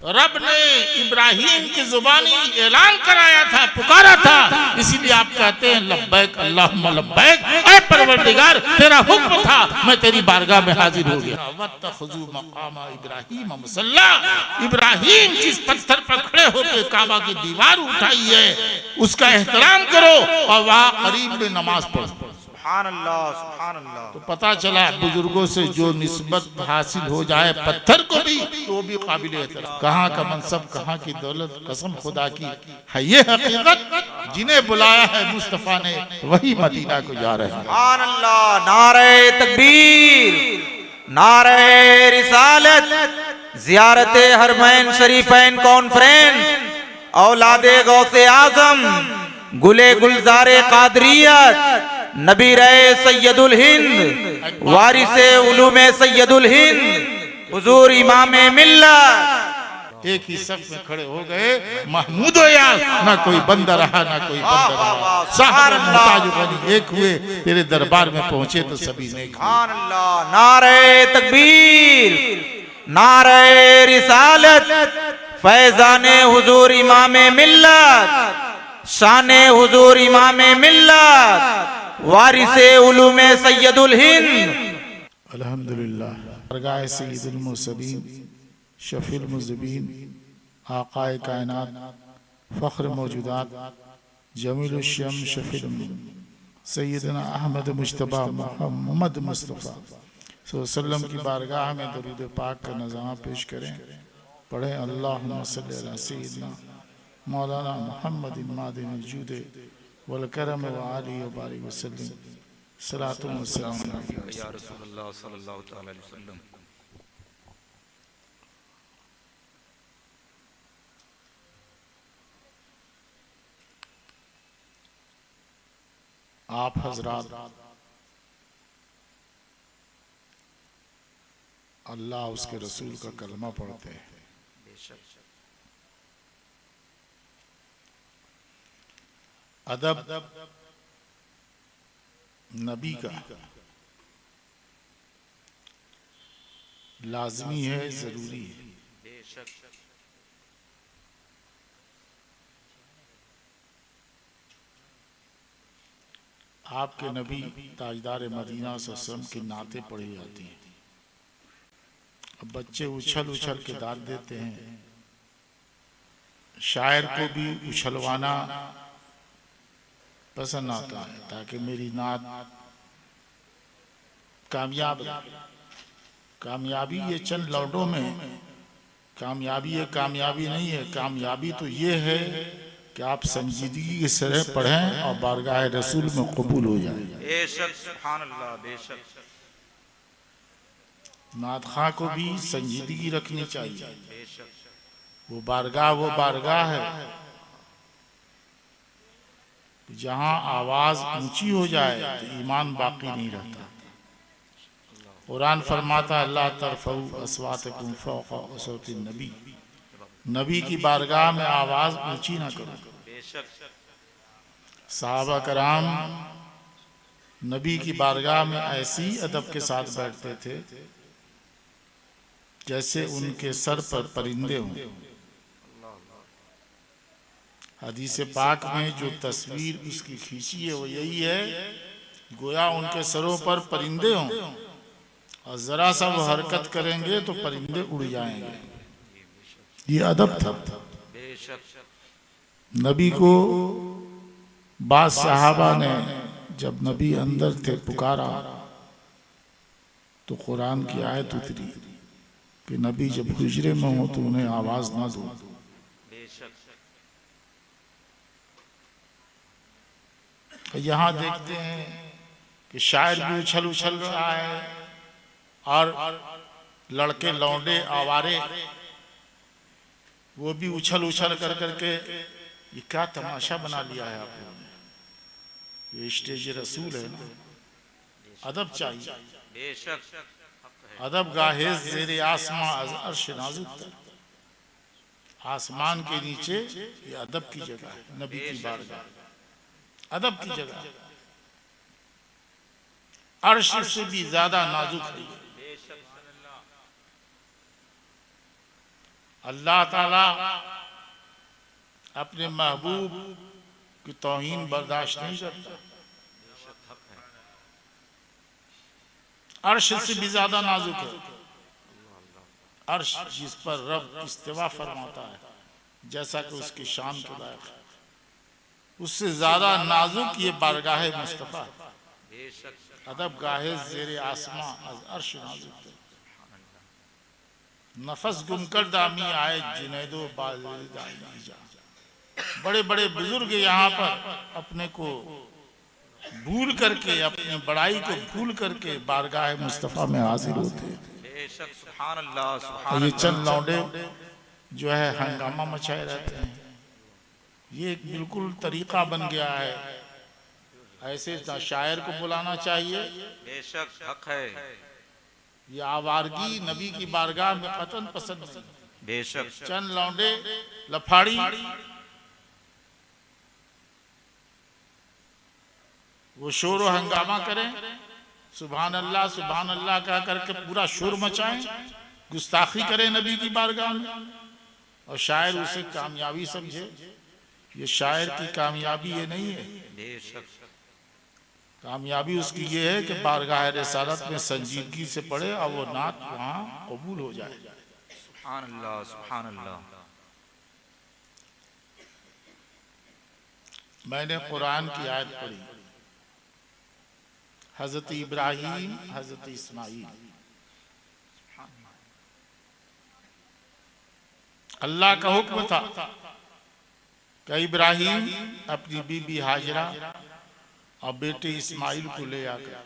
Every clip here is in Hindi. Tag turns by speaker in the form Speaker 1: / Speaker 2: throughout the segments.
Speaker 1: रब ने इब्राहिम की जुबानी ऐलान कराया था, पुकारा था, इसीलिए आप कहते हैं लब्बैक अल्लाहुम्मा लब्बैक। ऐ परवरदिगार, तेरा हुक्म था, मैं तेरी बारगाह में हाजिर हो गया। वत्तखुज़ू मक़ाम इब्राहिम मुसल्ला, इब्राहिम जिस पत्थर पर खड़े होकर काबा की दीवार उठाई है उसका एहतराम करो और वहाँ करीब में नमाज पढ़ो।
Speaker 2: सुभान अल्लाह, सुभान अल्लाह।
Speaker 1: तो पता चला बुजुर्गों से जो निस्बत हासिल हो जाए पत्थर को भी, तो वो भी काबिल एहतराम। कहाँ का मनसब, कहाँ की दौलत, कसम खुदा की है ये हकीकत। जिन्हें बुलाया है मुस्तफा ने वही मदीना को जा रहे हैं।
Speaker 2: सुभान अल्लाह। नारे तकबीर, नारे रिसालत, ज़ियारते हरमैन शरीफैन कॉन्फ्रेंस, औलादे गौसे आजम, गुले गुलजारे कादरियत, नबी रहे सैयदुल हिंद, वारिसे उलूमे सैयदुल हिंद, हुजूर इमामे मिल्लत।
Speaker 1: एक ही सफ में खड़े हो गए, महमूद यार, ना कोई बंदा रहा ना कोई बंदा रहा, साहब मुहताज बनी एक हुए, तेरे दरबार में पहुंचे तो सभी ने।
Speaker 2: सुभान अल्लाह। नारे तकबीर, नारे रिसालत, फैजाने हुजूर इमामे मिल्लत, शाने हुजूर इमामे मिल्लत, वारिसे उलूमे सैयदुल हिंद।
Speaker 1: अल्हम्दुलिल्लाह। बरगाह सय्यदुल मुरसलीन, शफीउल मुज़्निबीन, आक़ाए कायनात, फ़ख्र मौजूदात, जमीलुश शम, शफीउल सय्यदना अहमद मुज्तबा मोहम्मद मुस्तफ़ा सल्लल्लाहु की बारगाह में दरूद पाक का नज़ामा पेश करें। पढ़ें अल्लाहुम्मा सल्लि अला सय्यिदना मौलाना मुहम्मदिन मादिनिल जूद वल करम व आलिहि व बारिक वसल्लम। सलातु व सलाम
Speaker 2: या रसूलल्लाह सल्लल्लाहु तआला अलैहि वसल्लम।
Speaker 1: आप हजरात अल्लाह उसके रसूल का कलमा पढ़ते हैं। अदब नबी का लाजमी है, जरूरी है। आपके नबी ताजदार मदीना सल्लम की नाते पढ़ी जाती हैं। अब बच्चे उछल उछल के दाद देते हैं, शायर को भी उछलवाना पसंद आता है ताकि मेरी नात कामयाब रहे। कामयाबी ये चंद लौटों में कामयाबी है, कामयाबी नहीं है। कामयाबी तो ये है कि आप संजीदगी के सरे पढ़ें और बारगाह रसूल में कबूल हो जाए।
Speaker 2: बेशक, सुभान अल्लाह, बेशक।
Speaker 1: नात खां को भी संजीदगी रखनी चाहिए। वो बारगाह है जहां आवाज ऊंची हो जाए तो ईमान बाकी नहीं रहता। कुरान फरमाता अल्लाह तरफ़ऊ अस्वातकुम फ़ौक़ असौतिन नबी, नबी की बारगाह में आवाज ऊंची ना करो। सहाबा कराम नबी की बारगाह में ऐसी अदब के साथ बैठते थे जैसे उनके सर पर परिंदे हों। हदीस पाक में जो तस्वीर उसकी खींची है वो यही है, गोया उनके सरों पर परिंदे हों और जरा सा वो हरकत करेंगे तो परिंदे उड़ जाएंगे। ये अदब था। नबी को बाद सहाबा ने जब नबी अंदर थे पुकारा तो कुरान की आयत उतरी कि नबी जब हुजरे में हो तो उन्हें आवाज ना दो। यहाँ देखते हैं कि शायर भी उछल उछल रहा है और लड़के लौंडे आवारे वो भी उछल उछल कर करके ये क्या तमाशा बना लिया है आप लोगों ने। ये स्टेज रसूल है ना, अदब चाहिए। अदब गाहे ज़ेरे आसमां अर्श नाजुक तक, आसमान के नीचे ये अदब की जगह है। नबी की बारगाह अदब की जगह, अर्श से भी ज्यादा नाजुक है। अल्लाह ताला अपने महबूब की तौहीन बर्दाश्त नहीं करता। अर्श से भी ज्यादा नाजुक है अर्श, जिस पर रब इस्तिवा फरमाता है जैसा कि उसकी शान के लायक है, उससे ज्यादा नाजुक ये बारगाह मुस्तफा, अदब गाहे ज़ेरे आसमां अर्श नाजुक है। नफस गुम कर दामी आए जुनैदो बाज़, बड़े बड़े बुजुर्ग यहाँ पर अपने को भूल करके, अपनी बड़ाई को भूल करके बारगाह मुस्तफा में हाजिर होते हैं। ये चंद लौंडे जो है हंगामा मचाए रहते हैं, ये एक बिल्कुल तरीका बन गया है। ऐसे शायर को बुलाना चाहिए,
Speaker 2: बेशक हक है।
Speaker 1: ये आवारगी नबी की बारगाह में कतन पसंद नहीं।
Speaker 2: बेशक
Speaker 1: चंद लौंडे लफाड़ी वो शोर और हंगामा करें, सुभान अल्लाह कह करके पूरा शोर मचाएं, गुस्ताखी करें नबी की बारगाह में, और शायर उसे कामयाबी समझे। ये शायर की कामयाबी ये नहीं है।
Speaker 2: बेशक
Speaker 1: कामयाबी उसकी ये है कि बारगाह रिसालत में संजीदगी से पढ़े और वो नात वहां कबूल हो जाए।
Speaker 2: सुभान अल्लाह, सुभान अल्लाह।
Speaker 1: मैंने कुरान की आयत पढ़ी, हजरत इब्राहिम हजरत इस्माइल, अल्लाह का हुक्म था कि इब्राहिम अपनी बीबी हाजरा और बेटे इस्माइल को ले आकर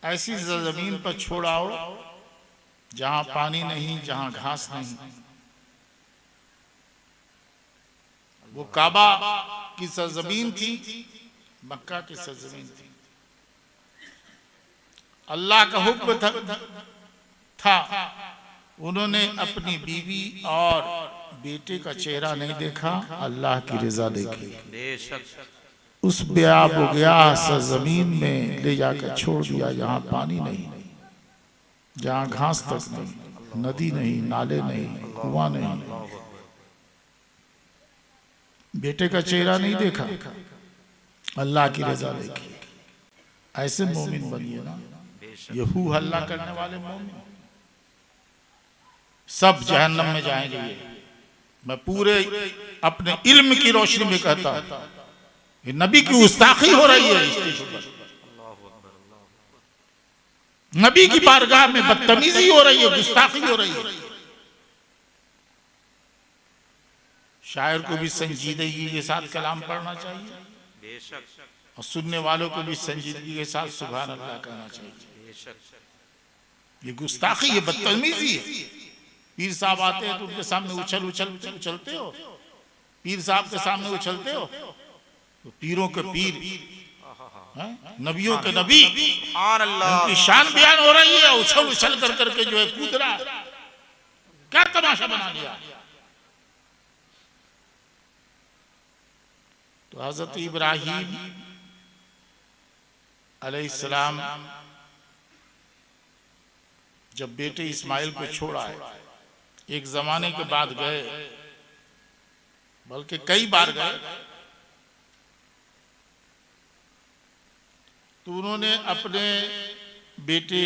Speaker 1: ऐसी जमीन पर छोड़ाओ जहां पानी नहीं, जहां घास नहीं। वो काबा की सरजमीन थी, मक्का की सरजमीन थी। अल्लाह का हुक्म था। उन्होंने अपनी बीवी और बेटे का चेहरा नहीं देखा, अल्लाह की रजा देखी।
Speaker 2: बेशक
Speaker 1: उस बेआब हो गया सरजमीन में ले जाकर छोड़ दिया, जहां पानी नहीं, जहां घास तक नहीं, नदी नहीं, नाले नहीं, कुआं नहीं। बेटे का चेहरा नहीं देखा, अल्लाह की रजा देखी। ऐसे मोमिन बनिए ना। ये हू हल्ला करने वाले मोमिन सब जहन्नम में जाएंगे। मैं पूरे अपने इल्म की रोशनी में कहता हूं, ये नबी की गुस्ताखी हो रही है, नबी की बारगाह में बदतमीजी हो रही है, गुस्ताखी हो रही है। शायर को भी संजीदगी के साथ कलाम पढ़ना चाहिए,
Speaker 2: बेशक
Speaker 1: और सुनने वालों को भी संजीदगी के साथ सुभान अल्लाह कहना चाहिए।
Speaker 2: बेशक
Speaker 1: ये गुस्ताखी, ये बदतमीजी है। पीर साहब आते हैं तो उनके सामने उछलते हो, पीर साहब के सामने उछलते हो, तो पीरों के पीर, नबियों के नबी,
Speaker 2: सुभान अल्लाह।
Speaker 1: उनकी शान बयान हो रही है, उछल कर करके जो है कूद रहा है। क्या तमाशा बना लिया। तो हजरत इब्राहिम अलैहिस्सलाम जब बेटे इस्माइल को छोड़ा है, एक जमाने के बाद गए, बल्कि कई बार गए, तो उन्होंने अपने बेटे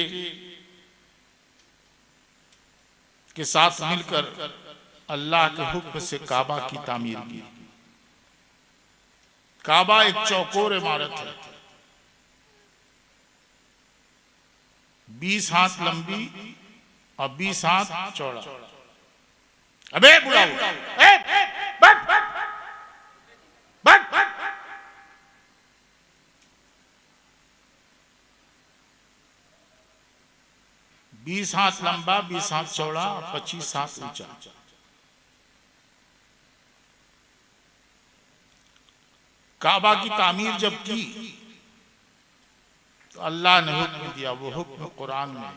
Speaker 1: के साथ मिलकर अल्लाह के हुक्म से काबा की तामीर की। काबा एक चौकोर इमारत है, 20 हाथ लंबी और 20 हाथ चौड़ा। अबे बुलाओ, बट 20 हाथ लंबा, 20 हाथ चौड़ा, 25 हाथ ऊंचा। काबा की तामीर जब की तो अल्लाह ने हुक्म दिया, वो हुक्म कुरान में,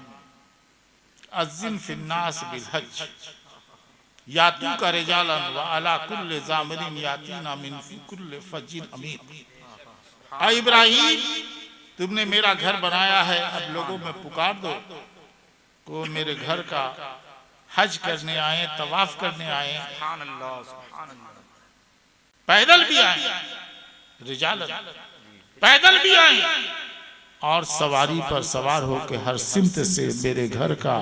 Speaker 1: अज़्ज़िन फिन्नास बिल हज यातू का रिजालन व अला कुल्ले ज़ामिरिन यातीना मिन कुल्ले फज्जिन अमीक। आ इब्राहिम, तुमने मेरा घर बनाया है, अब लोगों में पुकार दो को मेरे घर का हज करने आए, तवाफ करने आए,
Speaker 2: सुभान अल्लाह, सुभान अल्लाह।
Speaker 1: पैदल भी आए, रिजाल पैदल भी आए और सवारी पर सवार होकर हर सिमत से मेरे घर का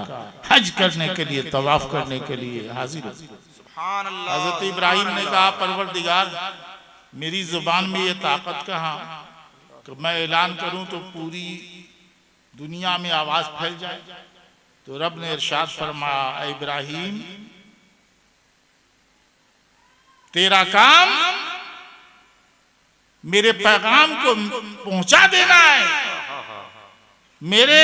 Speaker 1: हज करने के लिए, तवाफ करने के लिए हाजिर हो।
Speaker 2: सुभान अल्लाह।
Speaker 1: हजरत इब्राहिम ने कहा, परवरदिगार मेरी जुबान में ये ताकत कहाँ कि मैं ऐलान करूं तो पूरी दुनिया में आवाज फैल जाए। तो रब ने इरशाद फरमाया, ऐ इब्राहिम तेरा काम मेरे पैगाम को पहुंचा देना है, मेरे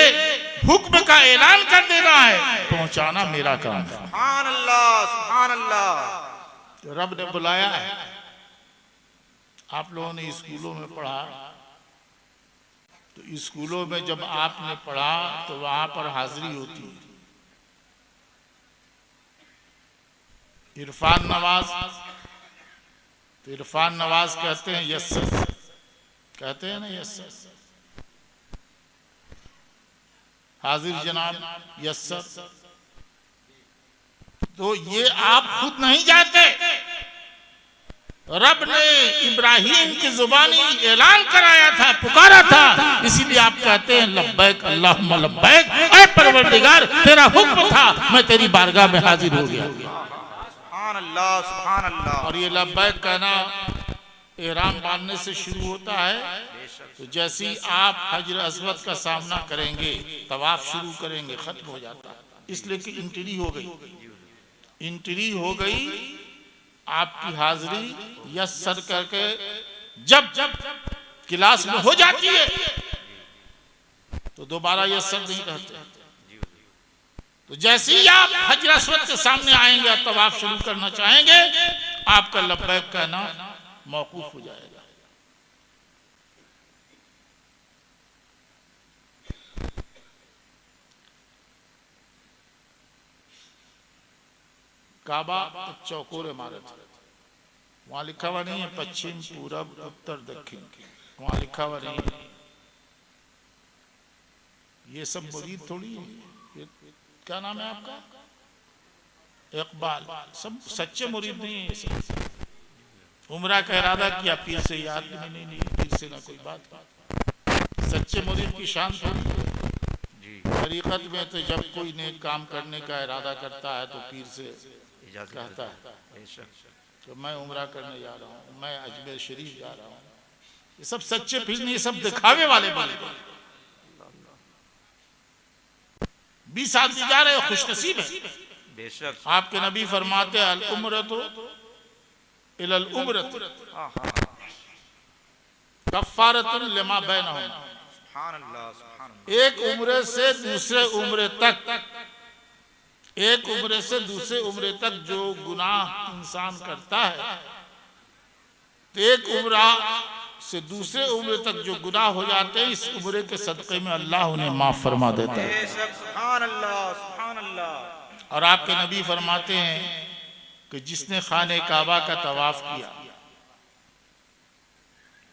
Speaker 1: हुक्म का ऐलान कर देना है, पहुंचाना मेरा काम है।
Speaker 2: सुभान अल्लाह, सुभान अल्लाह।
Speaker 1: तो रब ने बुलाया है। आप लोगों ने स्कूलों में पढ़ा, तो स्कूलों में जब आपने पढ़ा तो वहां पर हाजिरी होती है। इरफान नवाज, तो इरफान नवाज कहते हैं यस सर, कहते हैं ना यस सर। हाजिर जनाब, यस सर। तो ये आप खुद नहीं जाते, रब ने इब्राहिम की जुबानी ऐलान कराया था, पुकारा था, इसीलिए आप कहते हैं लब्बैक अल्लाहुम्मा लब्बैक, ऐ परवरदिगार तेरा हुक्म था, मैं तेरी बारगाह में हाजिर हो गया।
Speaker 2: सुभान अल्लाह, सुभान अल्लाह।
Speaker 1: और ये लब्बैक कहना एहराम बांधने से शुरू होता है। तो जैसे ही आप हजर अस्वद का सामना करेंगे, तवाफ शुरू करेंगे, खत्म हो जाता है। इसलिए कि एंट्री हो गई, एंट्री हो गई, आपकी हाजिरी यस सर करके जब जब क्लास में हो जाती है तो दोबारा यस सर नहीं कहते। तो जैसे ही आप हजर अस्वद के सामने आएंगे, तवाफ शुरू करना चाहेंगे, आपका लब्बैक कहना मौकूफ हो जाएगा। काबा चौकोर इमारत, वहां लिखा हुआ नहीं है पश्चिम, पूरब, उत्तर, दक्षिण, वहां लिखा हुआ नहीं है। ये सब मुरीद थोड़ी है। ये क्या नाम है आपका? इकबाल। सब सच्चे मुरीद नहीं है। ये सब उम्रा का इरादा किया, पीर से याद भी नहीं, पीर से ना कोई बात। सच्चे मुरीद की शान थोड़ी है। तरीकत में तो जब कोई नेक काम करने का इरादा करता है तो पीर से कहता है तो मैं उम्रा करने जा रहा हूँ, मैं अजमेर शरीफ जा रहा हूँ। ये सब सच्चे पीर नहीं, सब दिखावे वाले बने। 20 आदमी जा रहे हो, खुशनसीब है।
Speaker 2: बेशक
Speaker 1: आपके नबी फरमाते अल उम्रतु इलल उम्रत कफ्फारतुन लिमा बैनहुम।
Speaker 2: सुभान अल्लाह, सुभान अल्लाह।
Speaker 1: एक उम्रे से दूसरे उम्रे तक, एक उम्रे से दूसरे उम्रे तक जो गुनाह इंसान करता है, तो एक उम्रा से दूसरे उम्रे तक जो गुनाह हो जाते हैं, इस उम्रे के सदक़े में अल्लाह उन्हें माफ फरमा देता है।
Speaker 2: बेशक, सुभान अल्लाह, सुभान अल्लाह।
Speaker 1: और आपके नबी फरमाते हैं कि जिसने खाने काबा का तवाफ किया,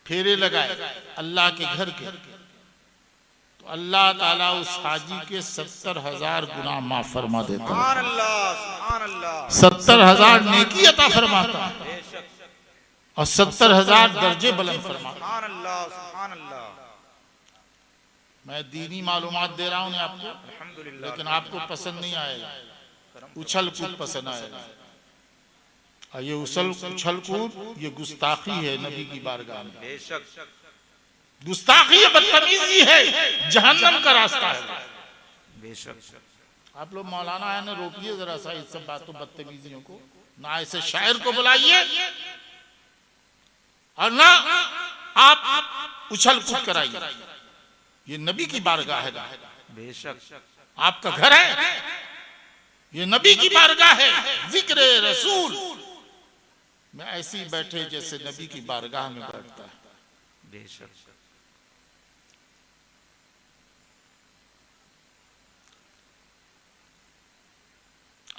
Speaker 1: फेरे लगाए अल्लाह के घर के, तो अल्लाह ताला उस हाजी के 70,000 गुनाह माफ फरमा देता है।
Speaker 2: सुभान अल्लाह, सुभान अल्लाह।
Speaker 1: 70,000 नेकी अता फरमाता है
Speaker 2: बेशक,
Speaker 1: और 70,000 दर्जे बुलंद फरमाता है।
Speaker 2: सुभान अल्लाह, सुभान अल्लाह।
Speaker 1: मैं दीनी मालूमात दे रहा हूँ आपको,
Speaker 2: अल्हम्दुलिल्लाह।
Speaker 1: लेकिन आपको पसंद नहीं आएगा, उछल कूद पसंद आएगा। और ये उछल कूद ये गुस्ताखी है नबी की बारगाह में।
Speaker 2: बेशक,
Speaker 1: गुस्ताखी है, बदतमीजी है, जहन्नम का रास्ता है।
Speaker 2: बेशक।
Speaker 1: आप लोग मौलाना है ना, रोकिए जरा सा इस सब बातों बदतमीजियों को। ना ऐसे शायर को बुलाइए और ना आप उछल कूद कराइए। ये नबी की बारगाह है,
Speaker 2: बेशक,
Speaker 1: आपका घर है, ये नबी की बारगाह है। जिक्र रसूल में ऐसे ही बैठे जैसे नबी की बारगाह में बैठता है।
Speaker 2: बेशक।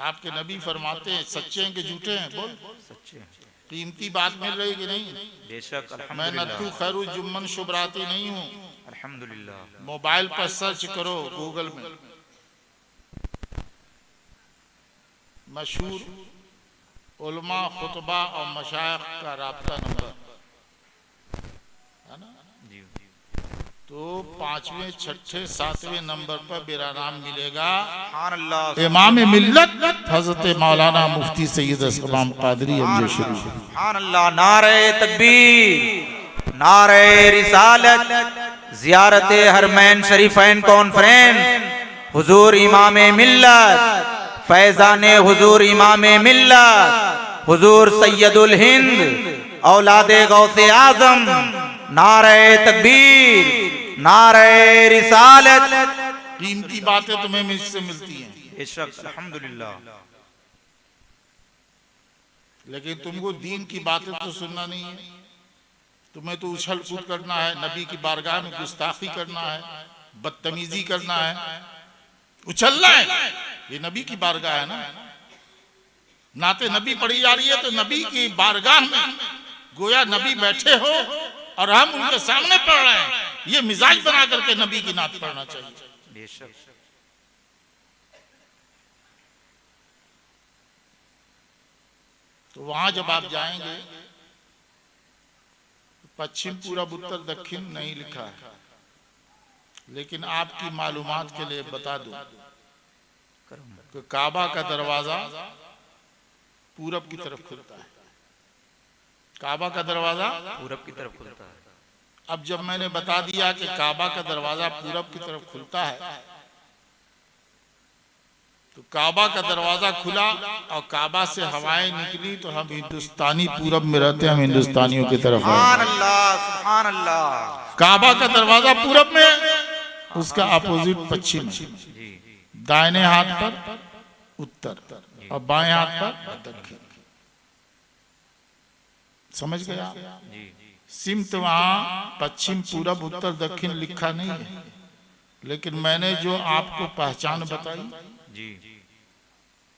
Speaker 1: आपके नबी फरमाते हैं सच्चे हैं कि झूठे हैं? बोल,
Speaker 2: सच्चे हैं।
Speaker 1: कीमती बात मिल रही कि नहीं?
Speaker 2: बेशक,
Speaker 1: मैं
Speaker 2: अल्हम्दुलिल्लाह,
Speaker 1: नथु खैरु जुम्मन शुभराती नहीं हूँ।
Speaker 2: अल्हम्दुलिल्लाह।
Speaker 1: मोबाइल पर सर्च करो गूगल में, मशहूर उलमा, खुतबा और मशाइख का राब्ता नंबर है ना।
Speaker 2: जी
Speaker 1: तो 5वें, 6ठे, 7वें नंबर पर मेरा नाम मिलेगा।
Speaker 2: सुभान अल्लाह,
Speaker 1: इमाम मिल्लत हजरत मौलाना मुफ्ती सैयद असलम कादरी अमजद शरीफ।
Speaker 2: सुभान अल्लाह। नारे तकबीर, नारे रिसालत, जियारत हरमैन शरीफैन कॉन्फ्रेंस, हुजूर इमाम मिल्लत, फैजान हुजूर इमाम मिल्लत, हुजूर सैयदुल हिंद, औलादे गौसे आजम। नारे तकबीर, नारे रिसालत।
Speaker 1: कीमती बातें तुम्हें मुझसे मिलती हैं,
Speaker 2: बेशक अल्हम्दुलिल्लाह।
Speaker 1: लेकिन तुमको दीन की बातें तो सुनना नहीं है। तुम्हें तो उछल कूद करना है, नबी की बारगाह में गुस्ताखी करना है, बदतमीजी करना है, उछलना है। ये नबी की बारगाह है ना। नाते नबी पढ़ी जा रही है तो नबी की बारगाह में गोया नबी बैठे हो और हम उनके सामने पढ़ रहे हैं। ये मिजाज बना करके नबी की नात पढ़ना चाहिए।
Speaker 2: बेशक
Speaker 1: तो वहां जब आप जाएंगे, पश्चिम, पूरब, उत्तर, दक्षिण नहीं लिखा है, लेकिन आपकी मालूमात के लिए बता दूं कि काबा का दरवाजा पूरब की तरफ खुलता है। काबा का दरवाजा
Speaker 2: पूरब की तरफ खुलता है।
Speaker 1: अब जब मैंने बता दिया कि काबा का दरवाजा पूरब की तरफ खुलता है, तो काबा का दरवाजा खुला और काबा से हवाएं निकली तो हम हिंदुस्तानी पूरब में रहते हैं, हम हिंदुस्तानियों की तरफ आए।
Speaker 2: सुभान अल्लाह, सुभान अल्लाह।
Speaker 1: काबा का दरवाजा पूरब में, उसका अपोजिट पश्चिम है।
Speaker 2: जी
Speaker 1: दाहिने हाथ पर उत्तर और बाएं हाथ पर दक्षिण। समझ गया?
Speaker 2: जी
Speaker 1: सिमत वहां पश्चिम, पूरब, उत्तर, दक्षिण लिखा नहीं है, लेकिन मैंने जो आपको पहचान बताई,
Speaker 2: जी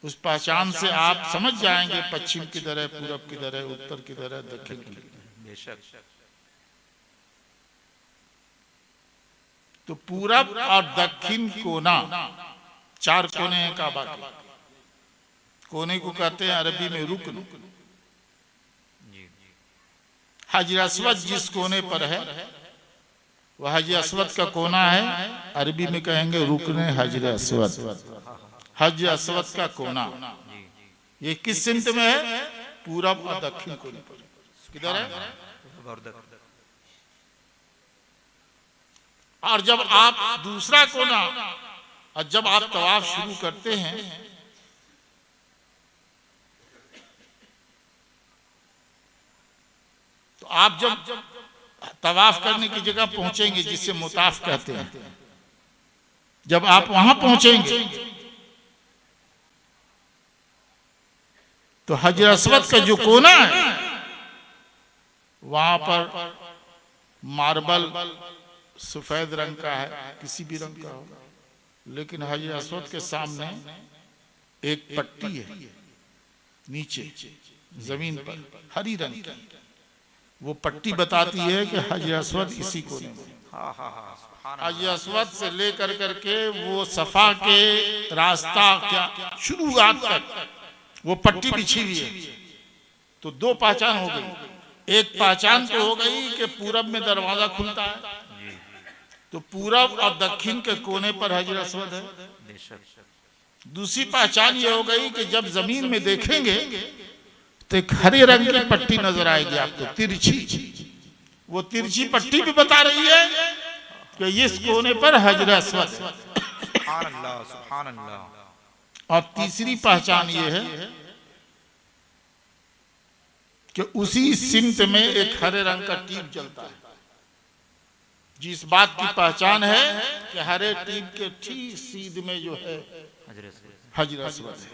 Speaker 1: उस पहचान से आप समझ जाएंगे पश्चिम किधर है, पूरब किधर है, उत्तर किधर है, दक्षिण किधर है।
Speaker 2: बेशक।
Speaker 1: तो पूरब और दक्षिण कोना, 4 कोने हैं काबा के। कोने को कहते हैं अरबी में रुकन।
Speaker 2: जी
Speaker 1: हजर अस्वद जिस कोने पर है वह हजर अस्वद का कोना है, अरबी में कहेंगे रुकने हजर अस्वद, हजर अस्वद का कोना। ये किस सिमत में है? पूरब और दक्षिण कोने पर। किधर है? और जब आप दूसरा कोना, और जब आप तवाफ शुरू करते हैं तो आप जब तवाफ करने की जगह पहुंचेंगे जिसे मुताफ कहते हैं, जब आप वहां पहुंचेंगे तो हजर अस्वद का जो कोना है वहां पर मार्बल सफेद रंग का है, किसी भी रंग का हो, लेकिन हजर अस्वद के सामने एक पट्टी है नीचे जमीन पर हरी रंग की। वो पट्टी बताती है कि हजर अस्वद इसी कोने में। हजर अस्वद से लेकर करके वो सफा के रास्ता क्या शुरुआत तक वो पट्टी बिछी हुई है। तो 2 पहचान हो गई। एक पहचान तो हो गई कि पूरब में दरवाजा खुलता है, तो पूरब और दक्षिण के कोने पर हजर अस्वद है। दूसरी पहचान ये हो गई कि जब जमीन में देखेंगे तो एक हरे रंग की पट्टी नजर आएगी आपको, तिरछी। वो तिरछी पट्टी भी बता रही है कि इस कोने पर हजर अस्वद है।
Speaker 2: सुभान अल्लाह, सुभान अल्लाह।
Speaker 1: और तीसरी पहचान ये है कि उसी सिमत में एक हरे रंग का टीप जलता है, जिस बात की पहचान है कि हरे टीप के ठीक सीध में जो है हजर अस्वद है।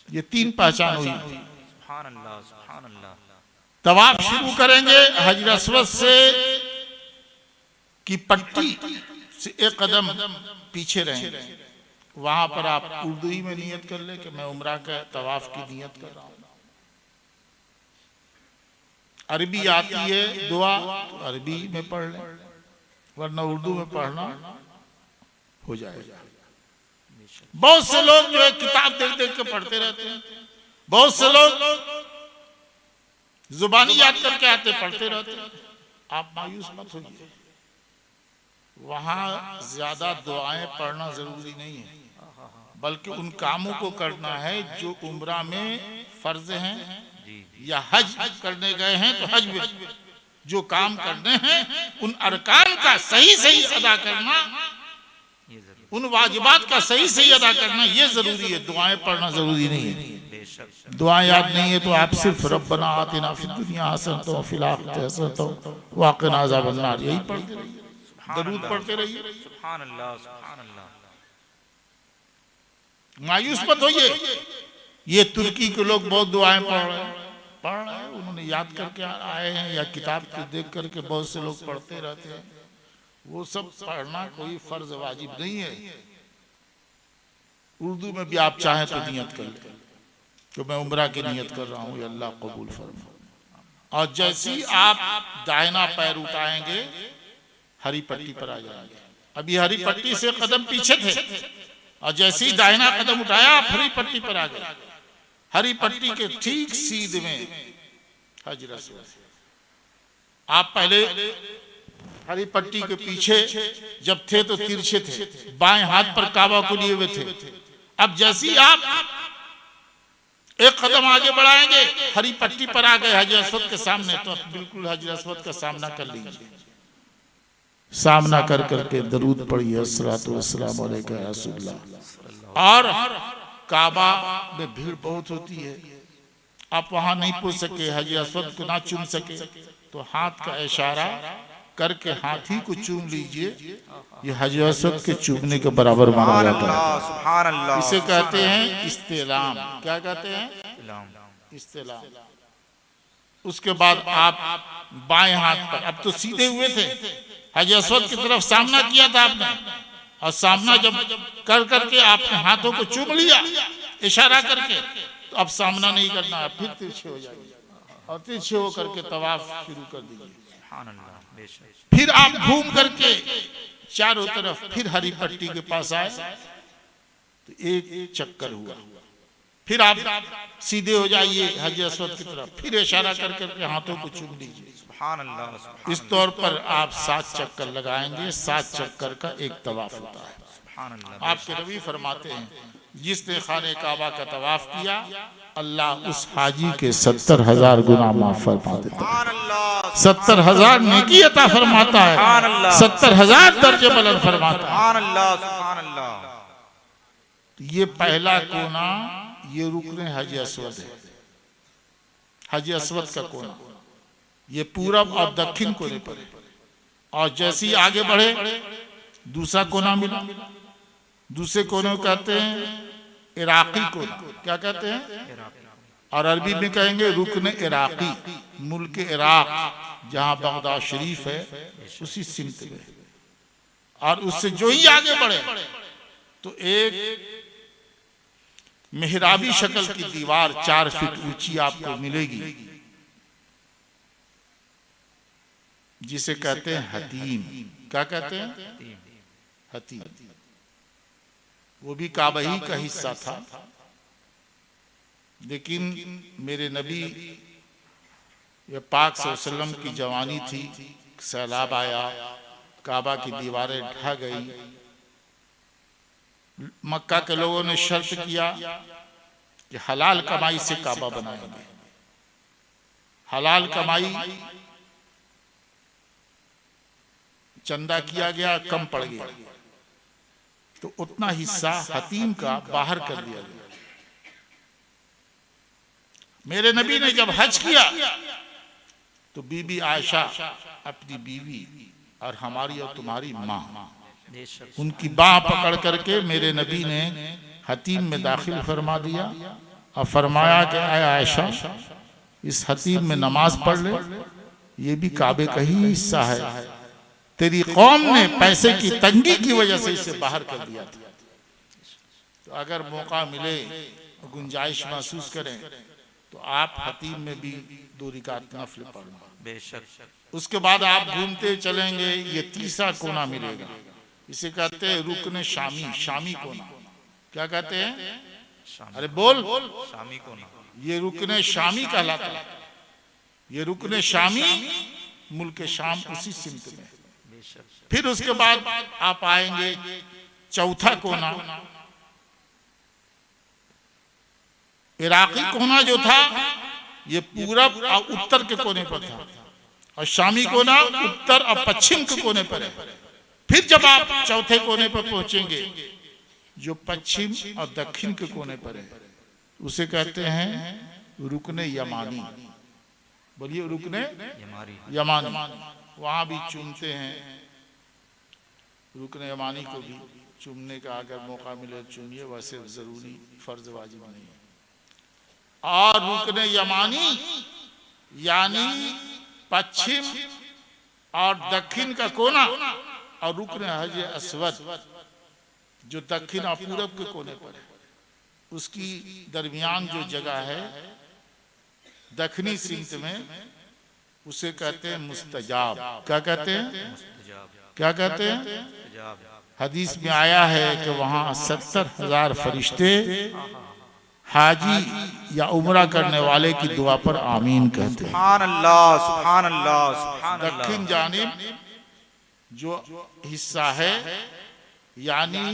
Speaker 1: ये 3 पहचान हुई।
Speaker 2: सुभान अल्लाह, सुभान अल्लाह।
Speaker 1: तवाफ शुरू करेंगे हजर अस्वद से की पट्टी से 1 कदम पीछे रहेंगे। वहां पर आप उर्दू ही में नियत कर ले कि मैं उम्रा का तवाफ की नियत कर रहा हूं। अरबी आती है दुआ तो अरबी में पढ़ ले, वरना उर्दू में पढ़ना हो जाएगा। बहुत से लोग जो है किताब देख देख के पढ़ते रहते हैं, बहुत से लोग जुबानी याद करके आते पढ़ते रहते हैं। आप मायूस मत होइए, वहां ज्यादा दुआएं पढ़ना जरूरी नहीं है, बल्कि उन कामों को करना है जो उम्रा में फर्ज हैं, या हज करने गए हैं तो हज में जो काम करने हैं उन अरकान का सही सही अदा करना, उन वाजिबात का सही सही अदा करना ये जरूरी है, दुआएं पढ़ना जरूरी नहीं है। दुआ याद नहीं है तो आप सिर्फ रब्बना आतिना फिद दुनिया हसनतन व फिल आखिरति हसनतन व क़िना अज़ाबन नार यही पढ़ते रहिए, दरूद पढ़ते रहिए।
Speaker 2: सुभान अल्लाह, सुभान अल्लाह।
Speaker 1: मायूस मत होइए, ये तुर्की के लोग बहुत दुआएं पढ़ रहे हैं, उन्होंने याद करके आए हैं या किताब को देख करके बहुत से लोग पढ़ते रहते हैं। वो सब पढ़ना कोई फर्ज वाजिब नहीं है। उर्दू में भी आप चाहें तो नियत कर लें तो मैं उम्रा की नियत कर रहा हूँ, अल्लाह कबूल फरमा। और जैसे ही आप दाहिना पैर उठाएंगे हरी पट्टी पर आ जाएंगे। अभी हरी पट्टी से कदम पीछे थे और जैसे ही दाहिना कदम उठाया आप हरी पट्टी पर आ गए। हरी पट्टी के ठीक सीध में हजर अस्वद। आप पहले हरी पट्टी के पीछे जब थे तो तिरछे थे, बाएं हाथ पर काबा को लिए हुए थे। अब जैसे ही आप एक कदम आगे बढ़ाएंगे हरी पट्टी पर आ गए हजर अस्वद के सामने, तो आप बिल्कुल हजर अस्वद का सामना कर लीजिए। सामना कर करके दरूद पढ़िए अस्सलातु वस्सलामु अलैका या रसूलल्लाह। और काबा में भीड़ बहुत होती है, आप वहां नहीं पहुंच सके, हजर अस्वद को ना चूम सके तो हाथ का इशारा करके हाथी को चूम लीजिए। ये हजर अस्वद के चूमने के बराबर माना जाता है।
Speaker 2: सुभान अल्लाह।
Speaker 1: इसे कहते हैं इस्तेलाम। क्या कहते हैं? इस्तेलाम। उसके बाद आप बाएं हाथ पर, अब तो सीधे हुए थे, हजर अस्वद की तरफ सामना किया था आपने, और सामना जब कर करके आपने हाथों को चूम लिया इशारा करके, तो अब सामना नहीं करना है, फिर तिरछे हो जाइए और तिरछे हो करके तवाफ शुरू कर दीजिए। फिर आप घूम करके चारों तरफ फिर हरी पट्टी के पास आए तो एक चक्कर हुआ, फिर आप सीधे हो जाइए हजर अस्वद की तरफ, फिर इशारा कर करके हाथों को चूम लीजिए।
Speaker 2: सुभान अल्लाह।
Speaker 1: इस तौर पर आप 7 चक्कर लगाएंगे। 7 चक्कर का एक तवाफ होता है।
Speaker 2: सुभान अल्लाह।
Speaker 1: आपके नबी फरमाते हैं जिसने खाने काबा का तवाफ किया अल्लाह उस हाजी के 70,000 गुनाह माफ फरमा देता है, 70,000 नेकी अता फरमाता है, 70,000 दर्जे बुलंद फरमाता है।
Speaker 2: सुभान अल्लाह, सुभान अल्लाह।
Speaker 1: ये पहला कोना ये रुकने हज अस्वद है, हज अस्वद का कोना ये पूरब और दक्षिण कोने पर है। और जैसे ही आगे बढ़े दूसरा कोना मिला, दूसरे कोने को कहते हैं इराकी कोना। क्या कहते हैं? और अरबी में कहेंगे रुकन इराकी, मुल्क इराक जहां बगदाद शरीफ है उसी सिमत में। और उससे जो ही आगे बढ़े तो एक मेहराबी शक्ल की दीवार 4 फीट ऊंची आपको मिलेगी, जिसे कहते हैं हतीम। क्या कहते हैं? हतीम। वो भी काबा ही का हिस्सा था, लेकिन मेरे नबी ये पाक सल्लल्लाहु अलैहि वसल्लम की जवानी थी, सैलाब आया, काबा की दीवारें ढह गई। मक्का के लोगों ने शर्त किया कि हलाल कमाई से काबा बनाएंगे। हलाल कमाई चंदा किया गया, कम पड़ गया, तो उतना हिस्सा हतीम का बाहर कर दिया गया। मेरे नबी ने जब हज किया तो बीबी आयशा अपनी बीवी और हमारी और तुम्हारी माँ, उनकी बाह पकड़ करके मेरे नबी ने हतीम में दाखिल फरमा दिया और फरमाया कि आयशा इस हतीम में नमाज पढ़ ले, ये भी काबे का ही हिस्सा है, तेरी कौम ने पैसे की तंगी की वजह से इसे बाहर कर दिया था। तो अगर मौका मिले, गुंजाइश महसूस करें तो आप हतीम में भी 2 रकात नफल पढ़ना।
Speaker 2: बेशक।
Speaker 1: उसके बाद आप घूमते चलेंगे, ये तीसरा कोना मिलेगा, इसे कहते हैं रुकन शामी, शामी कोना। क्या कहते हैं?
Speaker 2: शामी
Speaker 1: अरे बोल।
Speaker 2: शामी को ना
Speaker 1: ये रुकने शामी कहलाता है। ये रुकने शामी मुल्क शाम उसी सिमत में।
Speaker 2: बेशक
Speaker 1: फिर उसके बाद आप आएंगे चौथा कोना, इराकी कोना जो था ये पूरब और उत्तर के कोने पर था, और शामी कोना उत्तर और पश्चिम के कोने पर है। फिर जब आप चौथे कोने पर पहुंचेंगे जो पश्चिम और दक्षिण के कोने पर है, उसे कहते हैं रुकने यमानी। बोलिए रुकने यमानी। वहां भी चूमते हैं, रुकने यमानी को भी चूमने का अगर मौका मिले चूमिए, वैसे जरूरी फर्ज वाजिब नहीं है। और रुकने यमानी यानी पश्चिम और दक्षिण का कोना, और रुकने हज अस्वद जो दक्षिण और पूरब के कोने पर है, उसकी दरमियान जो जगह है दक्षिणी सिमत में, उसे कहते हैं मुस्तजाब। क्या कहते हैं? क्या कहते हैं? हदीस में आया है कि वहां 70,000 फरिश्ते हाजी या उम्रा करने वाले की दुआ पर आमीन कहते हैं।
Speaker 2: सुभान अल्लाह, सुभान अल्लाह, सुभान अल्लाह।
Speaker 1: दक्षिण जानिब जो हिस्सा है यानी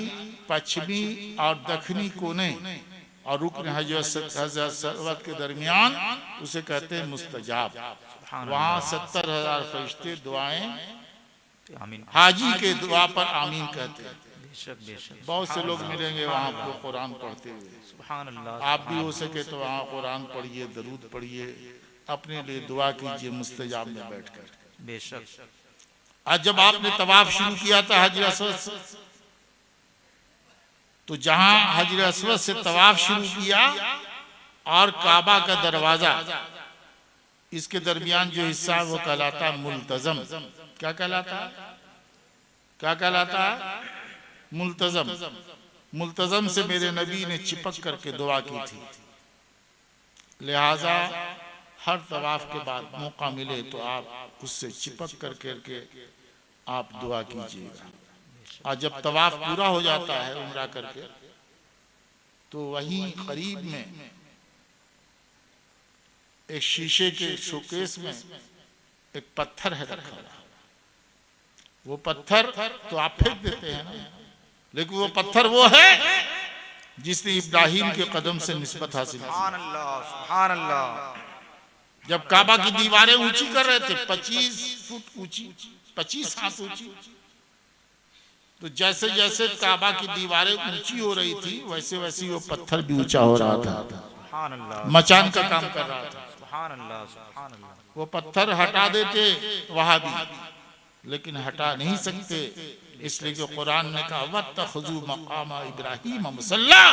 Speaker 1: पश्चिमी और दक्षिणी कोने और रुकन हजरत के दरमियान, उसे कहते हैं मुस्तजाब। वहाँ 70,000 फरिश्ते दुआएं हाजी के दुआ पर आमीन कहते हैं। बहुत से लोग मिलेंगे वहाँ को कुरान पढ़ते हुए।
Speaker 2: सुभान अल्लाह।
Speaker 1: आप भी हो सके तो वहाँ कुरान पढ़िए, दरूद पढ़िए, अपने लिए दुआ कीजिए मुस्तजाब में बैठकर।
Speaker 2: बेशक।
Speaker 1: आज जब आपने तवाफ शुरू किया था हजर अस्वद से, तो जहां हजर अस्वद से तवाफ शुरू किया और काबा का दरवाजा, इसके दरमियान जो हिस्सा है वो कहलाता है मुल्तजम। क्या कहलाता है? क्या कहलाता है? मुल्तजम। मुल्तजम से मेरे नबी ने चिपक करके दुआ की थी, लिहाजा हर तवाफ के बाद मौका मिले तो आप उससे चिपक करके आप दुआ कीजिएगा। और जब तवाफ पूरा हो जाता है उम्रा करके, तो वहीं करीब में एक शीशे के शोकेस में एक पत्थर है रखा हुआ। वो पत्थर तो आप फेंक देते हैं ना, लेकिन वो पत्थर वो है जिसने इब्राहिम के कदम से निस्बत हासिल की।
Speaker 2: सुभान अल्लाह, सुभान अल्लाह।
Speaker 1: जब काबा की दीवारें ऊंची कर रहे थे, 25 फुट ऊंची, 25 हाथ ऊंची, तो जैसे जैसे काबा की दीवारें ऊंची हो रही थी वैसे वैसे वो पत्थर भी ऊंचा हो रहा था,
Speaker 2: सुभान अल्लाह,
Speaker 1: मचान का काम कर रहा था।
Speaker 2: सुभान अल्लाह, सुभान अल्लाह।
Speaker 1: वो पत्थर हटा देते वहां भी, लेकिन हटा नहीं सकते, इसलिए कि कुरान ने कहा वत्तखुजू मकाम इब्राहिम मुसल्ला।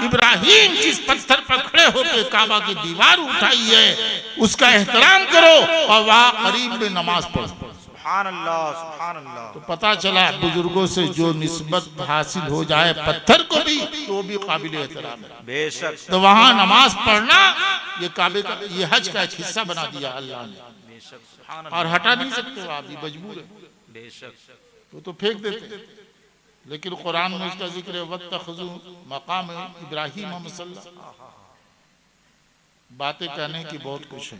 Speaker 1: इब्राहिम जिस पत्थर पर खड़े होकर काबा की दीवार उठाई है उसका एहतराम करो और वहां करीब में नमाज पढ़ो।
Speaker 2: सुभान अल्लाह, सुभान अल्लाह।
Speaker 1: तो पता चला बुजुर्गों से जो निस्बत हासिल हो जाए पत्थर को भी, तो वो भी काबिल एहतराम है।
Speaker 2: बेशक।
Speaker 1: तो वहां नमाज पढ़ना ये काबे का, ये हज का एक हिस्सा बना दिया अल्लाह ने,
Speaker 2: बेशक। सुभान
Speaker 1: और हटा नहीं सकते हो, आप भी मजबूर है,
Speaker 2: बेशक।
Speaker 1: वो तो फेंक देते। लेकिन कुरान में उसका जिक्र है वत्तखुजू मकाम इब्राहिम मुसल्ला। बातें कहने की बहुत कुछ है,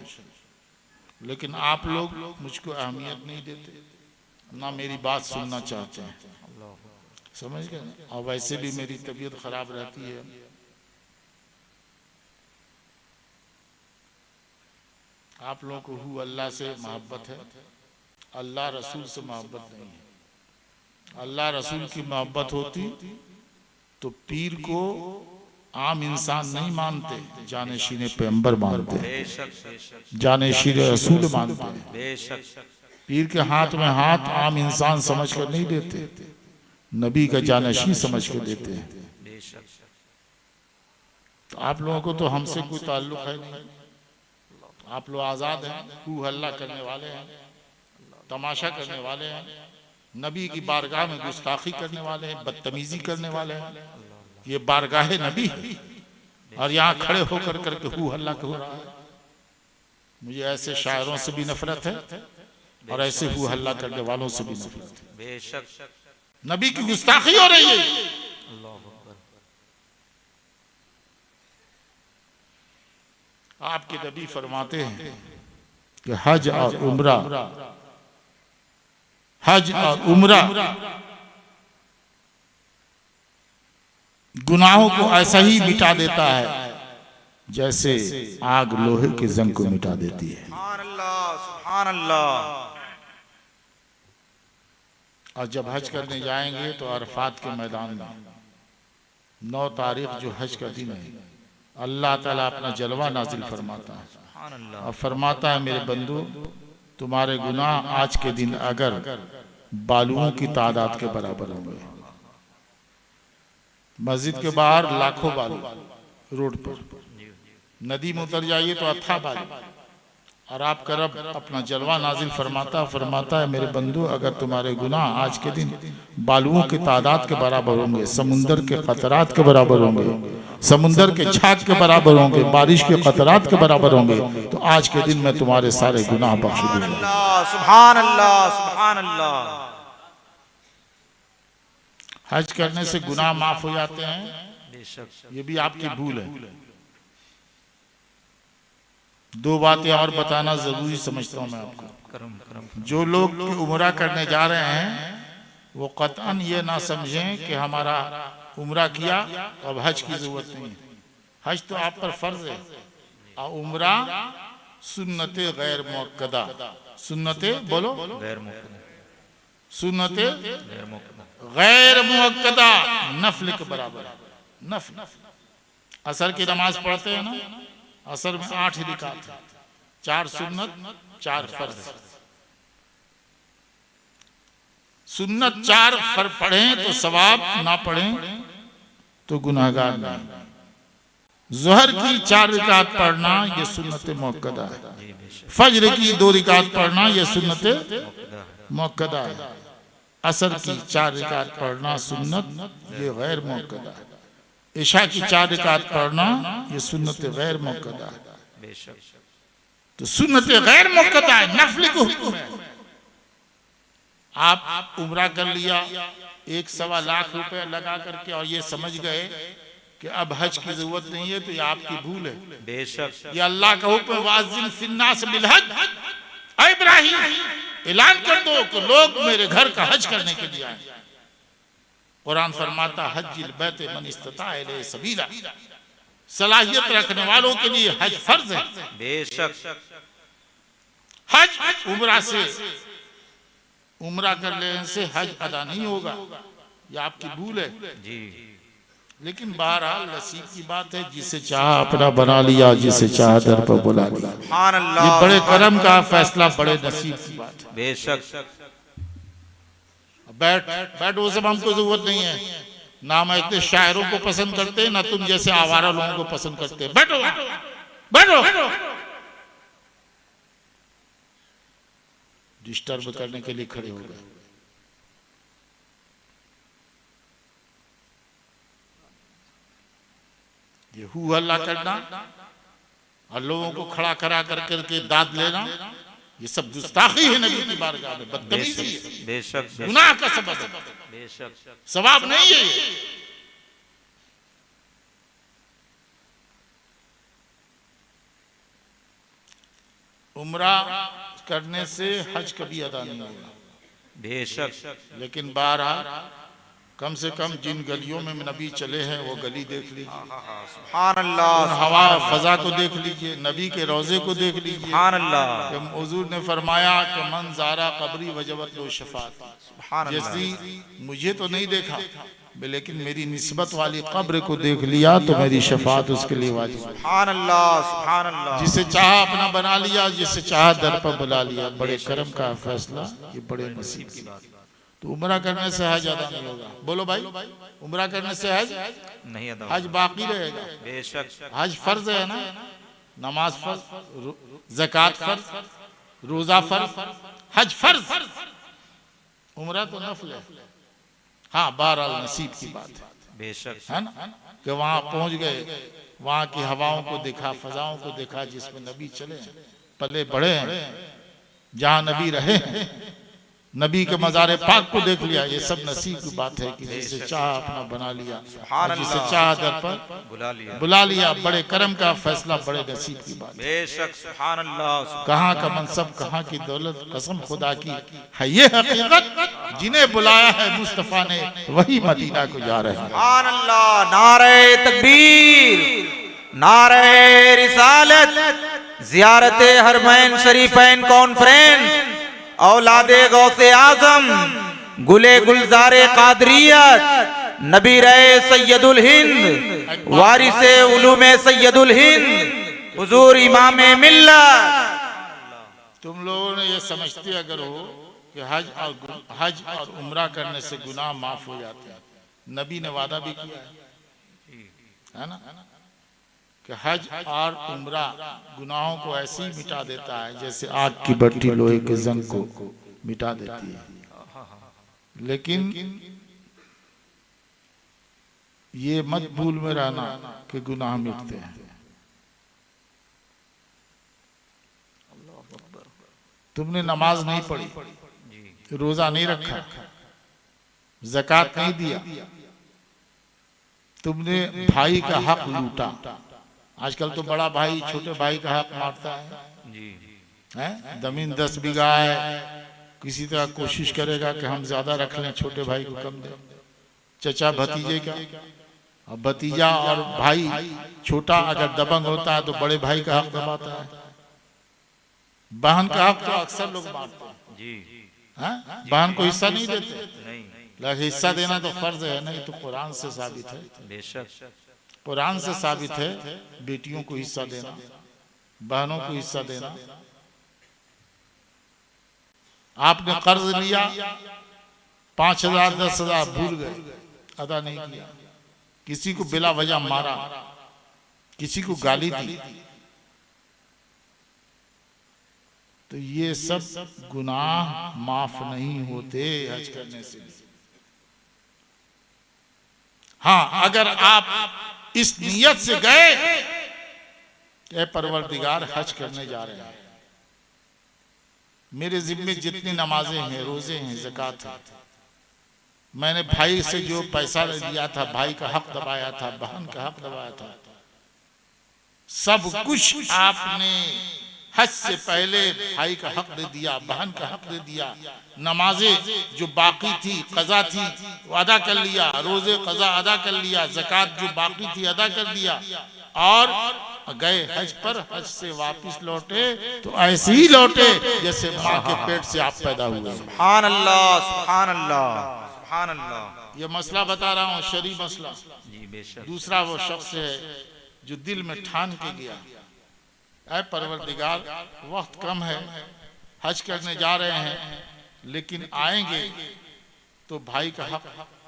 Speaker 1: लेकिन आप लोग मुझको अहमियत नहीं देते, ना मेरी बात सुनना चाहते हैं, समझ गए? और वैसे भी मेरी तबीयत खराब रहती है। आप लोगों को हु अल्लाह से मोहब्बत है, अल्लाह रसूल से मोहब्बत नहीं है। अल्लाह रसूल की मोहब्बत होती तो पीर को आम इंसान नहीं मानते, जानेशीने पैगंबर मानते,
Speaker 2: बेशक, बेशक,
Speaker 1: जानेशीने रसूल मानते।
Speaker 2: बेशक।
Speaker 1: पीर के हाथ में हाथ आम इंसान समझ कर नहीं देते, नबी का जानशी समझ कर देते हैं।
Speaker 2: बेशक।
Speaker 1: तो आप लोगों को तो हमसे कोई ताल्लुक है नहीं, आप लोग आजाद हैं, हु हल्ला करने वाले हैं, तमाशा करने वाले हैं, नबी की बारगाह में गुस्ताखी करने वाले हैं, बदतमीजी करने वाले हैं। ये बारगाह नबी है और यहाँ खड़े होकर करके हु हल्ला हो रहा है। मुझे ऐसे शायरों से भी नफरत है और ऐसे हु हल्ला करने वालों से भी नफरत है।
Speaker 2: बेशक।
Speaker 1: नबी की गुस्ताखी हो रही है। आपके नबी फरमाते हैं कि हज और उम्रा गुनाहों को ऐसा ही मिटा देता है जैसे आग लोहे के जंग को मिटा देती है।
Speaker 2: सुभान अल्लाह, सुभान अल्लाह।
Speaker 1: और जब हज करने जाएंगे तो अरफात के मैदान में 9 तारीख जो हज का दिन है, अल्लाह ताला अपना जलवा नाजिल फरमाता है
Speaker 2: सुभान अल्लाह।
Speaker 1: और फरमाता है मेरे बंदो, तुम्हारे गुनाह आज के दिन अगर बालुओं की तादाद के बराबर होंगे। मस्जिद के बाहर लाखों बालू रोड पर, नदी में उतर जाइए तो अथाह बालू, और आपका रब अपना जलवा नाजिल फरमाता है मेरे बंधु, अगर तुम्हारे गुनाह आज के दिन बालुओं की तादाद के बराबर होंगे, समुंदर के कतरात के बराबर होंगे, समुंदर के झाग के बराबर होंगे, बारिश के कतरात के बराबर होंगे, तो आज के दिन मैं तुम्हारे सारे गुनाह बख्श दूंगा।
Speaker 2: सुभान अल्लाह, सुभान अल्लाह।
Speaker 1: हज करने से गुनाह माफ हो जाते हैं,
Speaker 2: बेशक।
Speaker 1: ये भी आपकी भूल है। 2 बातें और बताना जरूरी समझता हूं मैं आपको।
Speaker 2: करम करम।
Speaker 1: जो लोग उम्रा करने जा रहे हैं वो कतअन ये ना समझें कि हमारा उम्रा किया अब हज की जरूरत नहीं है। हज तो आप पर फर्ज है और उम्रा सुन्नते गैर मुअक्कदा, सुन्नते बोलो
Speaker 2: गैर मुक़द्दर,
Speaker 1: सुन्नते
Speaker 2: गैर मुक़द्दर,
Speaker 1: गैर मुअक्कदा, नफल के बराबर। नफल असर की नमाज पढ़ते हैं ना, असर में 8 रिकात, 4 सुन्नत 4 फर्ज। सुन्नत 4 फर्ज पढ़ें तो सवाब, ना पढ़ें तो गुनाहगार नहीं। ज़ोहर की 4 रिकात पढ़ना ये सुन्नत मुअक्कदा है। फज्र की 2 रिकात पढ़ना ये सुन्नत मुअक्कदा है। असर की 4 रिकात पढ़ना सुन्नत ये गैर मुअक्कदा है। इशा की 4 रिकात पढ़ना ये सुन्नत गैर मुअक्कदा है।
Speaker 2: बेशक।
Speaker 1: तो सुन्नत गैर मुअक्कदा है, नफल को हुक्म है। आप उम्रा कर लिया 1.25 लाख रुपए लगा करके और ये समझ गए कि अब हज की जरूरत नहीं है, तो ये आपकी भूल है।
Speaker 2: बेशक।
Speaker 1: ये अल्लाह का हुक्म है, वाज़िन फिन्नास बिलहज, ऐ इब्राहिम ऐलान कर दो कि लोग मेरे घर का हज करने के लिए आए। कुरान फरमाता हज्जिल बैत मन इस्तता इलैहि सबीला, सलाहियत रखने वालों के लिए हज फर्ज है।
Speaker 2: बेशक।
Speaker 1: हज उम्रा से, उम्रा कर लेने से हज अदा नहीं होगा, ये आपकी भूल है
Speaker 2: जी।
Speaker 1: लेकिन बहरहाल नसीब की बात है, जिसे चाह अपना बना लिया, जिसे चाह दर पर बुला लिया।
Speaker 2: सुभान अल्लाह।
Speaker 1: ये बड़े करम का फैसला, बड़े नसीब की बात है।
Speaker 2: बेशक।
Speaker 1: बैठ वो सब हमको जरूरत नहीं है। ना मैं इतने शायरों को पसंद करते, ना तुम जैसे आवारा लोगों को पसंद करते। बैठो बैठो, डिस्टर्ब करने के लिए खड़े हो गए। ये हु हल्ला करना और लोगों को खड़ा करा करके दाद लेना, ये सब गुस्ताखी है नबी की बारगाह में, बदतमीजी है,
Speaker 2: बेशक।
Speaker 1: गुनाह का सबब है,
Speaker 2: बेशक।
Speaker 1: सवाब नहीं है ये। उम्रा करने से हज कभी अदा नहीं होगा।
Speaker 2: बेशक।
Speaker 1: लेकिन बहरहाल कम से कम जिन गलियों में नबी चले हैं वो गली देख लीजिए,
Speaker 2: सुभान अल्लाह।
Speaker 1: हवा फजा को देख लीजिए, नबी के रोजे को देख लीजिए।
Speaker 2: सुभान अल्लाह।
Speaker 1: कि हुजूर ने फरमाया कि मन ज़ारा कब्री वजबत लो शफात,
Speaker 2: सुभान अल्लाह।
Speaker 1: जैसी मुझे तो नहीं देखा लेकिन मेरी निस्बत वाली कब्र को देख लिया तो मेरी शफात उसके लिए वाजिब है।
Speaker 2: सुभान अल्लाह, सुभान अल्लाह।
Speaker 1: जिसे चाहा अपना बना लिया, जिसे चाहा दर पर बुला लिया। बड़े करम का फैसला, ये बड़े नसीब की बात। तो उम्रा करने से हज अदा नहीं होगा। बोलो भाई, उम्रा करने से हज
Speaker 2: नहीं अदा,
Speaker 1: हज बाकी रहेगा।
Speaker 2: बेशक।
Speaker 1: हज फर्ज है ना, नमाज फर्ज, ज़कात फर्ज, रोजा फर्ज, हज फर्ज, उम्रा तो नफल है। हाँ, बहरहाल नसीब की बात है,
Speaker 2: बेशक
Speaker 1: है ना, कि वहां पहुंच गए, वहां की हवाओं को देखा, फजाओं को देखा जिसमें नबी चले पले बड़े हैं, जहां नबी रहे हैं, नबी के मज़ार पाक को देख लिया। ये सब नसीब की बात है कि जिसे चाह अपना बना लिया, जिसे चाह दर पर बुला लिया। बड़े करम का फैसला, बड़े नसीब की बात।
Speaker 2: बेशक सुभान अल्लाह।
Speaker 1: कहाँ का मनसब, कहाँ की दौलत, कसम खुदा की है ये हकीकत। जिन्हें बुलाया है मुस्तफा ने वही मदीना को जा रहे हैं।
Speaker 2: सुभान अल्लाह। नारे तकबीर, नारे रिसालत, ज़ियारते हरमैन शरीफैन कॉन्फ्रेंस, औलादे गौसे आजम, गुले गुलजारे कादरियत, नबी रहे सैयदुल हिंद, वारिसे उलूमे सैयदुल हिंद, हुजूर इमामे मिल्लत।
Speaker 1: तुम लोगों ने ये समझते अगर हो कि हज और उम्रा करने से गुनाह माफ हो जाते हैं, नबी ने वादा भी किया है ना कि हज और उम्रा गुनाहों को ऐसे ही मिटा देता है जैसे आग की भट्टी लोहे के जंग को मिटा देती है। लेकिन ये मत भूल में रहना कि गुनाह मिटते हैं। तुमने नमाज नहीं पढ़ी, रोजा नहीं रखा, ज़कात नहीं दिया, तुमने भाई का हक लूटा। आजकल तो बड़ा भाई छोटे भाई का हक मारता है। जमीन 10 बीघा है, किसी तरह कोशिश करेगा कि हम ज्यादा रख लें, छोटे भाई को कम दे। चचा भतीजे का, और भतीजा और भाई छोटा अगर दबंग होता है तो बड़े भाई का हक दबाता है। बहन का हक तो अक्सर लोग मारते हैं, बहन को हिस्सा नहीं देते। लेकिन हिस्सा देना तो फर्ज है, नहीं तो कुरान से साबित है।
Speaker 2: बेशक
Speaker 1: कुरान से साबित है बेटियों को हिस्सा देना, बहनों को हिस्सा देना। आपने कर्ज लिया 5,000 10,000 भूल गए, अदा नहीं किया, किसी को बिला वजह मारा, किसी को गाली दी, तो ये सब गुनाह माफ नहीं होते हज करने से। हाँ, अगर आप इस नियत से गए कि परवरदिगार हज करने जा रहे हैं, मेरे जिम्मे जितनी नमाजें हैं, रोजे हैं, ज़कात है, मैंने भाई से जो पैसा लिया था, भाई का हक दबाया था, बहन का हक दबाया था, सब कुछ आपने हज से पहले भाई का हक दे दिया, बहन का हक दे दिया। नमाजें जो बाकी थी, कज़ा थी, वो अदा कर लिया, रोजे कज़ा अदा कर लिया, ज़कात जो बाकी थी अदा कर दिया, और गए हज पर। हज से वापस लौटे तो ऐसे ही लौटे जैसे माँ के पेट से आप पैदा हुए।
Speaker 2: सुभान अल्लाह, सुभान अल्लाह, सुभान अल्लाह।
Speaker 1: ये मसला बता रहा हूँ, शरई मसला।
Speaker 2: जी बेशक।
Speaker 1: दूसरा वो शख्स है जो दिल में ठान के गया, ऐ परवरदिगार वक्त कम है, हज करने जा रहे हैं, लेकिन आएंगे तो भाई का हक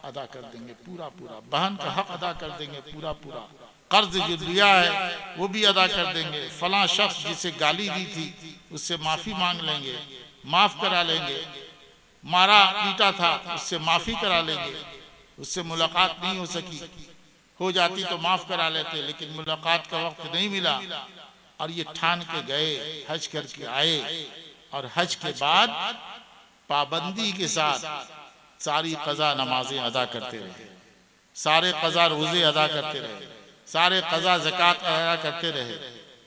Speaker 1: अदा कर देंगे पूरा पूरा, बहन का हक अदा कर देंगे पूरा पूरा, कर्ज जो लिया है वो भी अदा कर देंगे, फलां शख्स जिसे गाली दी थी उससे माफी मांग लेंगे, माफ करा लेंगे, मारा पीटा था उससे माफी करा लेंगे, उससे मुलाकात नहीं हो सकी, हो जाती तो माफ करा लेते, लेकिन मुलाकात का वक्त नहीं मिला, और ये ठान के गए, हज करके आए, और हज के बाद पाबंदी के साथ सारी कज़ा नमाजें अदा करते रहे, सारे कज़ा रोजे अदा करते रहे, सारे कज़ा ज़कात अदा करते रहे,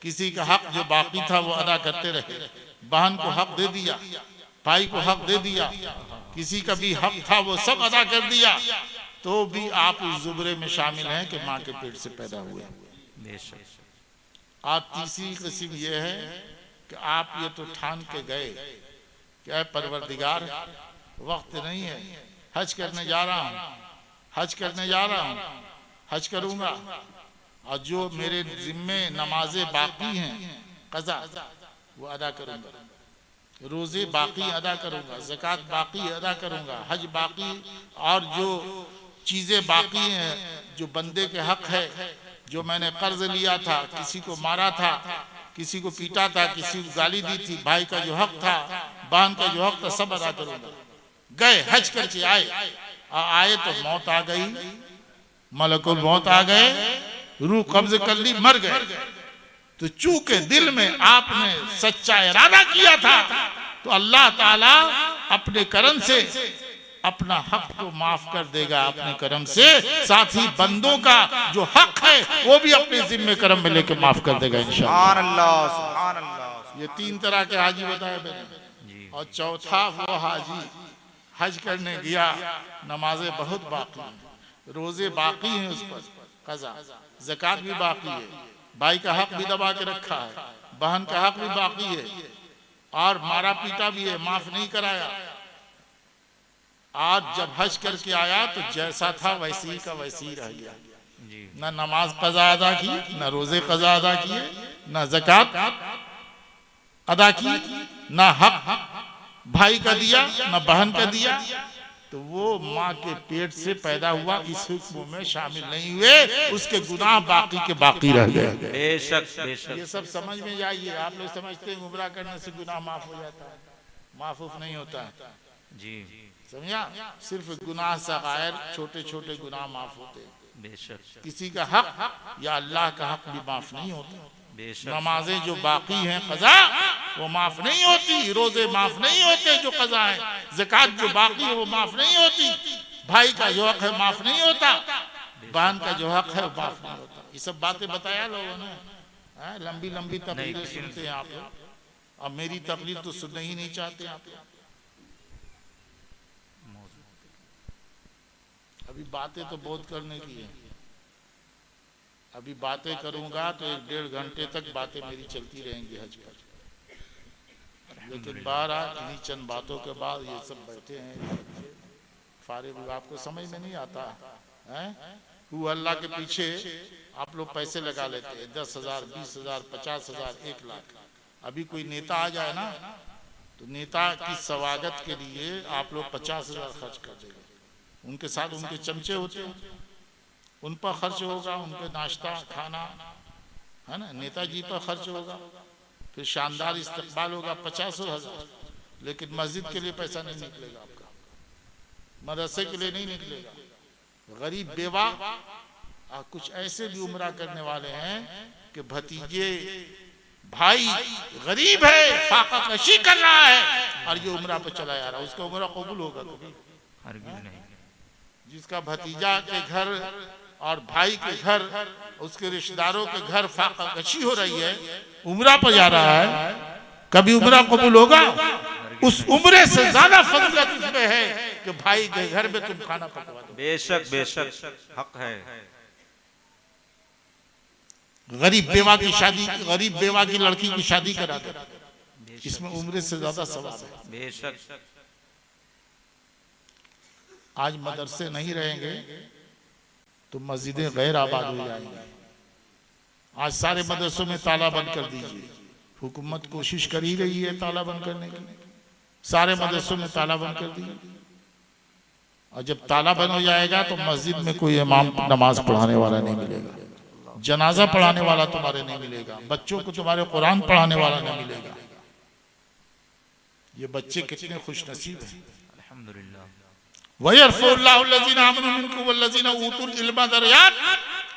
Speaker 1: किसी का हक जो बाकी था वो अदा करते रहे, बहन को हक दे दिया, भाई को हक दे दिया, किसी का भी हक था वो सब अदा कर दिया, तो भी आप उस जुमरे में शामिल हैं कि माँ के पेट से पैदा हुए। आप तीसरी किस्म ये है कि आप ये तो ठान के गए कि परवरदिगार वक्त नहीं है, हज करने जा रहा हूँ, हज करने जा रहा हूँ, हज करूँगा, और जो मेरे जिम्मे नमाजें बाकी हैं कज़ा वो अदा करूँगा, रोज़े बाकी अदा करूँगा, ज़कात बाकी अदा करूँगा, हज बाकी, और जो चीज़ें बाकी हैं जो बंदे के हक है, जो मैंने कर्ज लिया था, किसी को मारा था, किसी को पीटा था, किसी को गाली दी थी, भाई का जो हक था, बहन का जो हक था, सब अदा करूंगा। गए हज करके आए तो मौत आ गई, मलकुल मौत आ गए, रूह कब्ज कर ली, मर गए। तो चूंकि दिल में आपने सच्चा इरादा किया था तो अल्लाह ताला अपने करम से अपना हक को माफ कर देगा अपने करम से, साथ ही बंदों का जो हक है वो भी अपने जिम्मे करम में लेके माफ कर देगा इंशाअल्लाह।
Speaker 2: सुभान अल्लाह, सुभान अल्लाह।
Speaker 1: ये 3 तरह के हाजी बताए मैंने। और चौथा वो हाजी हज करने गया, नमाजें बहुत बाकी हैं, रोजे बाकी हैं, उस पर कज़ा, ज़कात भी बाकी है, भाई का हक भी दबा के रखा है, बहन का हक भी बाकी है, और मारा पीटा भी है, माफ नहीं कराया। आज जब हज करके आया तो जैसा था वैसे ही का वैसे ही रह गया। ना नमाज कज़ा अदा की, ना रोजे कज़ा अदा किए, ना ज़कात अदा की, ना हक भाई का दिया, ना बहन का दिया। तो वो माँ के पेट से पैदा हुआ, इस हुक्म में शामिल नहीं हुए, उसके गुनाह बाकी के बाकी रह गए।
Speaker 2: बेशक बेशक।
Speaker 1: ये सब समझ में जाइए। आप लोग समझते हैं उम्रा करने से गुनाह माफ हो जाता है, माफूफ नहीं होता है
Speaker 2: जी,
Speaker 1: समझा। सिर्फ गुनाह सगायर, छोटे छोटे गुनाह माफ होते हैं।
Speaker 2: बेशक
Speaker 1: किसी का हक या अल्लाह का हक भी माफ नहीं होता।
Speaker 2: बेशक।
Speaker 1: नमाजें जो बाकी हैं कज़ा वो माफ नहीं होती, रोजे माफ नहीं होते जो कज़ा है, ज़कात जो बाकी है वो माफ नहीं होती, भाई का जो हक है माफ नहीं होता, बहन का जो हक है वो माफ नहीं होता। ये सब बातें बताया लोगों ने। लंबी लंबी तकरीरें सुनते हैं आप लोग, अब मेरी तकरीर तो सुनना ही नहीं चाहते आप लोग। अभी बातें तो बहुत करने की है, अभी बातें करूंगा तो 1-1.5 घंटे तक बातें मेरी चलती रहेंगी हज पर। लेकिन बहरहाल इन्हीं चंद बातों के बाद ये सब बैठे हैं फारिग, आपको समझ में नहीं आता है। वो अल्लाह के पीछे आप लोग पैसे लगा लेते हैं, 10,000, 20,000, 50,000, 1 लाख। अभी कोई नेता आ जाए ना तो नेता की स्वागत के लिए आप लोग 50,000 खर्च कर देंगे। उनके साथ उनके चमचे होते हैं, उन पर खर्च होगा, उन पर नाश्ता खाना है ना, नेताजी पर खर्च होगा, फिर शानदार इस्तकबाल होगा 50,000। लेकिन मस्जिद के लिए पैसा नहीं निकलेगा आपका, मदरसे के लिए नहीं निकलेगा। गरीब बेवा कुछ ऐसे भी उम्रा करने वाले हैं कि भतीजे भाई गरीब है, फाका कशी कर रहा है और ये उम्रा पे चला जा रहा है, उसका उम्रा कबूल होगा कभी?
Speaker 2: हरगिज़ नहीं।
Speaker 1: जिसका भतीजा के घर और भाई के घर, उसके रिश्तेदारों के घर फाका कशी हो रही है, उम्रा पर जा रहा है, कभी उम्रा कबूल होगा? उस उम्रे से ज्यादा फजीलत इसमें है कि भाई के घर में तुम खाना पकवा दो।
Speaker 2: बेशक बेशक हक है।
Speaker 1: गरीब बेवा की शादी, गरीब बेवा की लड़की की शादी करा दो, इसमें उम्रे से ज्यादा सवाब है।
Speaker 2: बेशक।
Speaker 1: आज मदरसे नहीं रहेंगे तो मस्जिदें गैर आबाद हो जाएंगी। आज सारे मदरसों में ताला बंद कर दीजिए, हुकूमत कोशिश कर ही रही है ताला बंद करने की, सारे मदरसों में ताला बंद कर दीजिए। और जब ताला बंद हो जाएगा तो मस्जिद में कोई इमाम नमाज पढ़ाने वाला नहीं मिलेगा, जनाजा पढ़ाने वाला तुम्हारे नहीं मिलेगा, बच्चों को तुम्हारे कुरान पढ़ाने वाला नहीं मिलेगा। ये बच्चे कितने खुश नसीब हैं।
Speaker 2: अल्हम्दुलिल्लाह।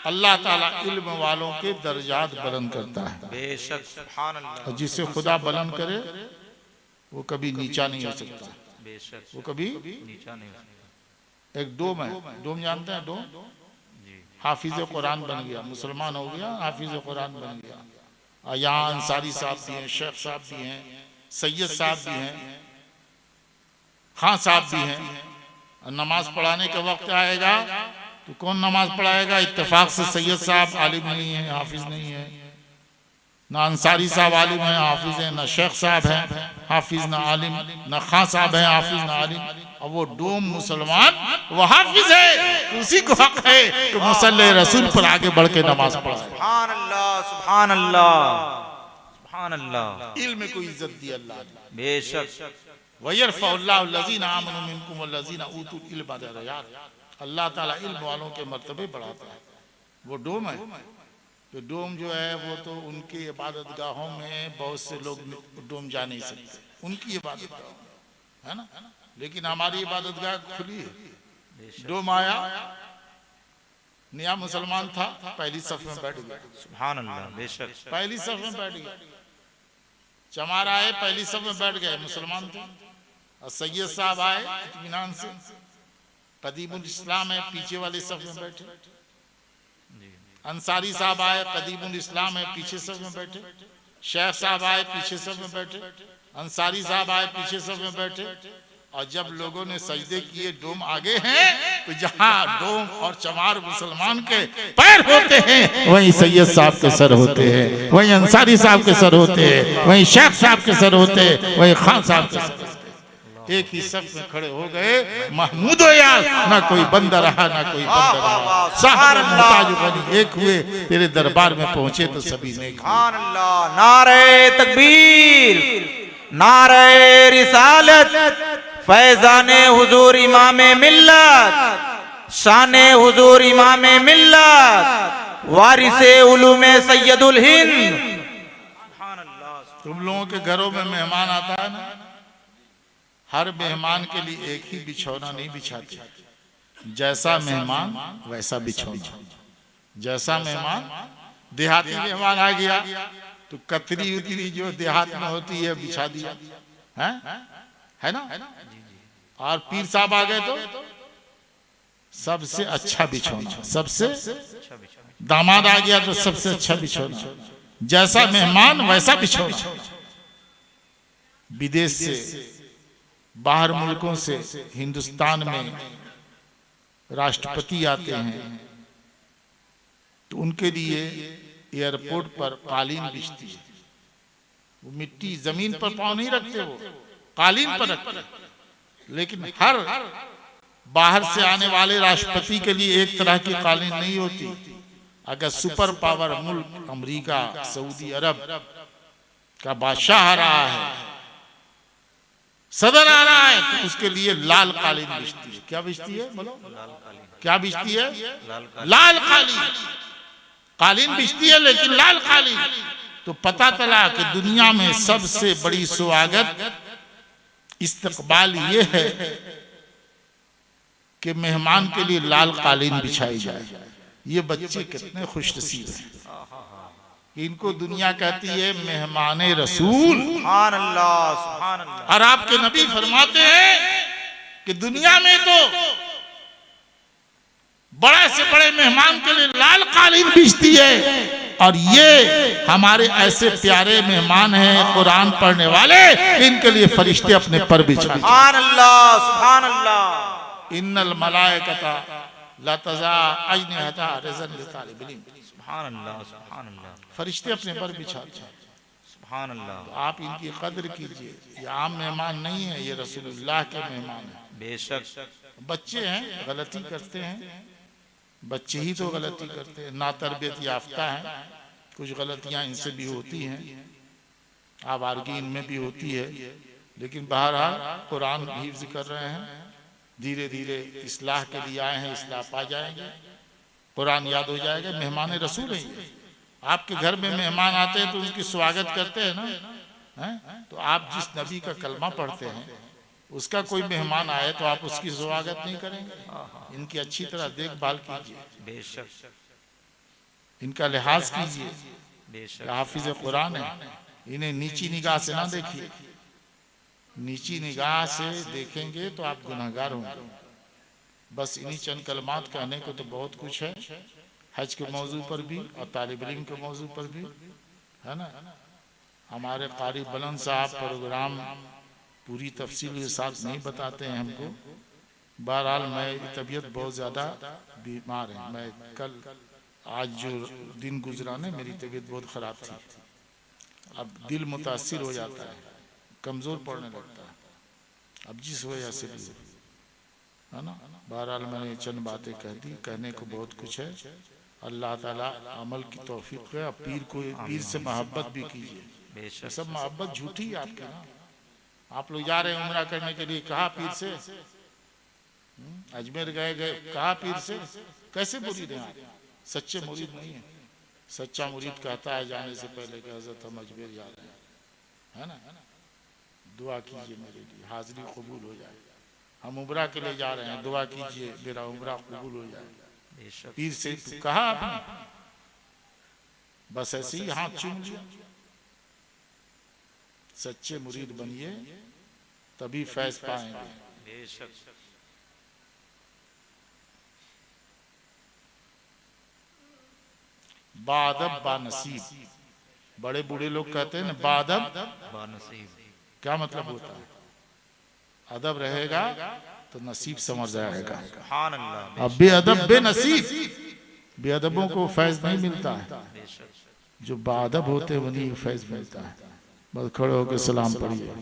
Speaker 1: अल्लाह ताला इल्म वालों के दर्जात बुलंद करता है।
Speaker 2: बेशक सुभान अल्लाह।
Speaker 1: और जिसे खुदा बुलंद करे वो कभी नीचा नहीं हो सकता,
Speaker 2: बेशक
Speaker 1: वो कभी
Speaker 2: नीचा नहीं हो सकता।
Speaker 1: एक डोम है, डोम जानते हैं? डोम
Speaker 2: जी।
Speaker 1: हाफिज कुरान बन गया, मुसलमान हो गया, हाफिज कुरान बन गया। और यहाँ अंसारी साहब भी हैं, शेख साहब भी हैं, सैयद साहब भी हैं, खान साहब भी हैं। नमाज पढ़ाने के वक्त आएगा तो कौन नमाज पढ़ाएगा? इत्तेफाक से सैयद साहब आलिम नहीं है, हाफिज नहीं है, ना अंसारी साहब आलिम है हाफिज है, ना शेख साहब है हाफिज ना आलिम, ना खान साहब है हाफिज ना आलिम। और वो डोम मुसलमान वो हाफिज है, तो उसी को हक है कि मुसल्ले रसूल पर आगे बढ़ के नमाज पढ़ाए।
Speaker 2: सुभान अल्लाह, सुभान अल्लाह, सुभान अल्लाह।
Speaker 1: इल्म को इज्जत दी अल्लाह ने।
Speaker 2: बेशक।
Speaker 1: अल्लाह ताला इल्म वालों के मर्तबे बढ़ाता है। वो डोम है, तो डोम जो है वो तो उनकी इबादत गाहों में बहुत से लोग डोम जा नहीं सकते, उनकी इबादत गाह है ना, लेकिन हमारी इबादत गाह खुली है। डोम आया, नया मुसलमान था, पहली सफ में बैठ गया,
Speaker 2: सुभान अल्लाह। बेशक।
Speaker 1: पहली सफ में बैठ गया। चमार आए, पहली सफ में बैठ गए, मुसलमान थे, और सैयद साहब आए इत्मीनान से, कदीमुल इस्लाम है पीछे वाले सफ में बैठे, अंसारी साहब आए कदीमुल इस्लाम है पीछे सब में बैठे, शेख साहब आए पीछे सब में बैठे, अंसारी साहब आए पीछे सब में बैठे। और जब लोगों ने सजदे किए, डोम आगे हैं, तो जहां डोम और चमार मुसलमान के पैर होते हैं वहीं सैयद साहब के सर होते हैं, वहीं अंसारी साहब के सर होते हैं, वहीं शेख साहब के सर होते हैं, वहीं खान साहब के सर होते हैं। एक ही सफ में खड़े हो गए। महमूद यार, ना कोई बंदा रहा ना कोई बंदा रहा, साहब मुहताज बनी एक हुए, तेरे दरबार में पहुंचे तो सभी ने।
Speaker 2: सुभान अल्लाह। नारे तकबीर, नारे रिसालत, फैजाने हुजूर इमामे मिल्लत, शाने हुजूर इमामे मिल्लत, वारिसे उलूमे सैयदुल हिंद। सुभान अल्लाह।
Speaker 1: तुम लोगों के घरों में मेहमान आता है ना, हर मेहमान के लिए एक ही बिछौना नहीं बिछाते, जैसा मेहमान वैसा बिछौना। जैसा मेहमान, देहाती मेहमान आ गया तो कतरी उतरी जो देहात में होती है बिछा दिया, है ना। और पीर साहब आ गए तो सबसे अच्छा बिछौना, सबसे दामाद आ गया तो सबसे अच्छा बिछौना। जैसा मेहमान वैसा बिछौना। विदेश से, बाहर मुल्कों से हिंदुस्तान में राष्ट्रपति आते हैं तो उनके लिए एयरपोर्ट पर कालीन बिछती है। वो मिट्टी जमीन पर पांव नहीं रखते, वो कालीन पर रखते। लेकिन हर बाहर से आने वाले राष्ट्रपति के लिए एक तरह की कालीन नहीं होती। अगर सुपर पावर मुल्क अमेरिका, सऊदी अरब का बादशाह आ रहा है, सदर आ रहा है, तो उसके लिए लाल कालीन बिछती है। क्या बिछती है बोलो? क्या बिछती है? लाल कालीन। कालीन बिछती है लेकिन लाल कालीन। तो पता चला कि दुनिया में सबसे बड़ी स्वागत, इस्तकबाल ये है कि मेहमान के लिए लाल कालीन बिछाई जाए। ये बच्चे कितने खुशनसीब हैं, इनको दुनिया कहती है मेहमाने रसूल।
Speaker 2: सुभान अल्लाह, सुभान अल्लाह।
Speaker 1: और आपके नबी फरमाते हैं कि दुनिया में तो बड़े से बड़े मेहमान के लिए लाल कालीन बिछती है, और ये हमारे ऐसे प्यारे मेहमान हैं कुरान पढ़ने वाले, इनके लिए फरिश्ते अपने पर बिछाते हैं।
Speaker 2: सुभान अल्लाह, सुभान अल्लाह।
Speaker 1: इन्नल मलाइकता ला तज़ा अजनिहता रिज़न लितालिबिल इल्म।
Speaker 2: सुभान अल्लाह, सुभान अल्लाह।
Speaker 1: फरिश्ते अपने पर बिछाते हैं।
Speaker 2: सुभान अल्लाह।
Speaker 1: तो आप इनकी कदर कीजिए। ये आम मेहमान नहीं है, ये रसूलुल्लाह के मेहमान हैं।
Speaker 2: बेशक।
Speaker 1: बच्चे हैं, गलती करते हैं, बच्चे ही तो गलती करते हैं, ना तरबियत याफ्ता है, कुछ गलतियां इनसे भी होती हैं, आवारगी इनमें भी होती है। लेकिन बहरहाल कुरान हिफ्ज़ कर रहे हैं, धीरे धीरे इस्लाह के लिए आए हैं, इस्लाह पा जाएंगे, कुरान याद हो जाएगा। मेहमान रसूल हैं। आपके घर में मेहमान आते हैं तो उनकी स्वागत करते हैं ना, तो आप जिस नबी का कलमा पढ़ते हैं उसका कोई मेहमान आए तो आप उसकी स्वागत नहीं करेंगे? इनकी अच्छी तरह देखभाल कीजिए,
Speaker 2: बेशक।
Speaker 1: इनका लिहाज कीजिए।
Speaker 2: बेशक।
Speaker 1: हाफिज कुरान है, इन्हें नीची निगाह से ना देखिए। नीची निगाह से देखेंगे तो आप गुनहगार होंगे। बस इन्हीं चंद कलमात कहने को तो बहुत कुछ है, हज के मौजू पर भी और तालिब इल्म के मौजू पर भी, है ना। हमारे कारी बुलंद साहब प्रोग्राम पूरी तफसील के साथ नहीं बताते हैं हमको। बहरहाल मेरी तबीयत बहुत ज़्यादा बीमार है। मैं कल, आज जो दिन गुजरा ने, मेरी तबीयत बहुत ख़राब थी। अब दिल मुतासिर हो जाता है, कमज़ोर पड़ने लगता है, अब जिस वजह से भी, है ना। बहरहाल मैंने चंद बातें कह दी, कहने को बहुत कुछ है। अल्लाह ताला अमल की तौफीक है। पीर को, पीर से मोहब्बत भी कीजिए। सब मोहब्बत झूठी है आपकी ना। आप लोग जा रहे हैं उम्रा करने के लिए, कहा पीर से, अजमेर गए, कहा पीर से, कैसे मुरीद हैं आप? सच्चे मुरीद नहीं है। सच्चा मुरीद कहता है जाने से पहले कि हजरत हम अजमेर जा रहे हैं, है ना। दुआ कीजिए मेरे लिए, हाजिरी कबूल हो जाए। हम उम्रा के लिए जा रहे हैं, दुआ कीजिए मेरा उम्रा कबूल हो जाए। पीर से कहा आपने, बस ऐसे ही हाथ चूम लिया। सच्चे मुरीद बनिए, तभी फैज पाएंगे।
Speaker 2: बेशक।
Speaker 1: बादब बानसीब, बड़े बूढ़े लोग कहते हैं ना बादब
Speaker 2: बानसीब।
Speaker 1: क्या मतलब होता है? अदब रहेगा तो नसीब समझ जाएगा।
Speaker 2: सुभान अल्लाह।
Speaker 1: अब बेअदब बेनसीब, बेअदबों को फैज नहीं मिलता है,
Speaker 2: बेशक।
Speaker 1: जो बादब होते हैं उन्हीं को फैज मिलता है। बस खड़े होकर सलाम पढ़िए।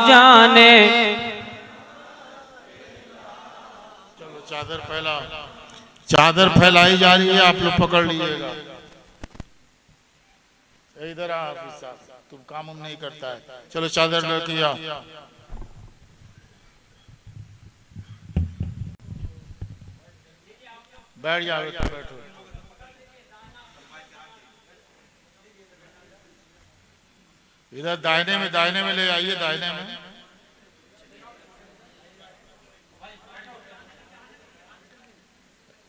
Speaker 3: जाने
Speaker 1: चलो चादर फैला, चादर फैलाई जा रही है, आप लोग पकड़ लीजिएगा। इधर आ हाफिज साहब, तुम काम हम नहीं करता है। चलो चादर लेके आओ। बैठ जाओ बेटा, बैठो। इधर दाहिने में ले आइए, दाहिने में।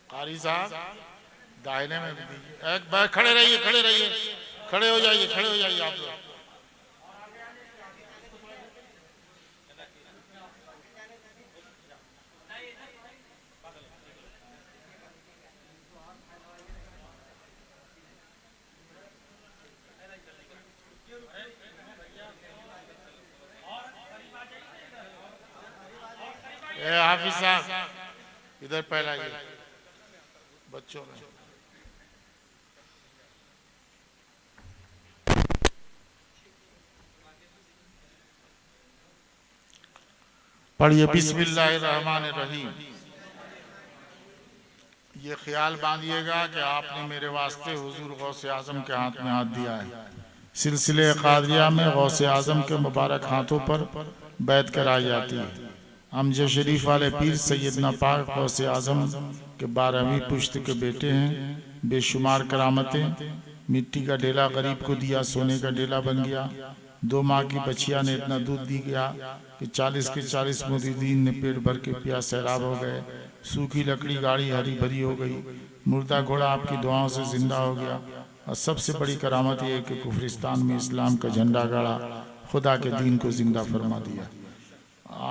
Speaker 1: कारी साहब दाहिने में भी दीजिए। एक बार खड़े रहिए, खड़े रहिए, खड़े हो जाइए, खड़े हो जाइए आप लोग। हाफिज साहब इधर पहला ये बच्चों में। पढ़िए बिस्मिल्लाहिर्रहमानिर्रहीम। ये ख्याल बांधिएगा कि आपने मेरे वास्ते हुजूर गौसे आजम के हाथ में हाथ दिया है। सिलसिले कादरिया में गौसे आजम के मुबारक हाथों पर बैत कराई जाती है। अमजद शरीफ वाले पीर सैयदना पाक गौसे आजम के 12वीं पुश्त के बेटे हैं। बेशुमार करामतें, मिट्टी का डेला गरीब को दिया, सोने का डेला बन गया। 2 माह की बचिया ने इतना दूध दी गया कि 40 के 40 मुरीदीन ने पेट भर के पिया सैराब हो गए। सूखी लकड़ी गाड़ी हरी भरी हो गई। मुर्दा घोड़ा आपकी दुआओं से जिंदा हो गया। और सबसे बड़ी करामत यह है कि कुफरिस्तान में इस्लाम का झंडा गाड़ा, खुदा के दीन को जिंदा फरमा दिया।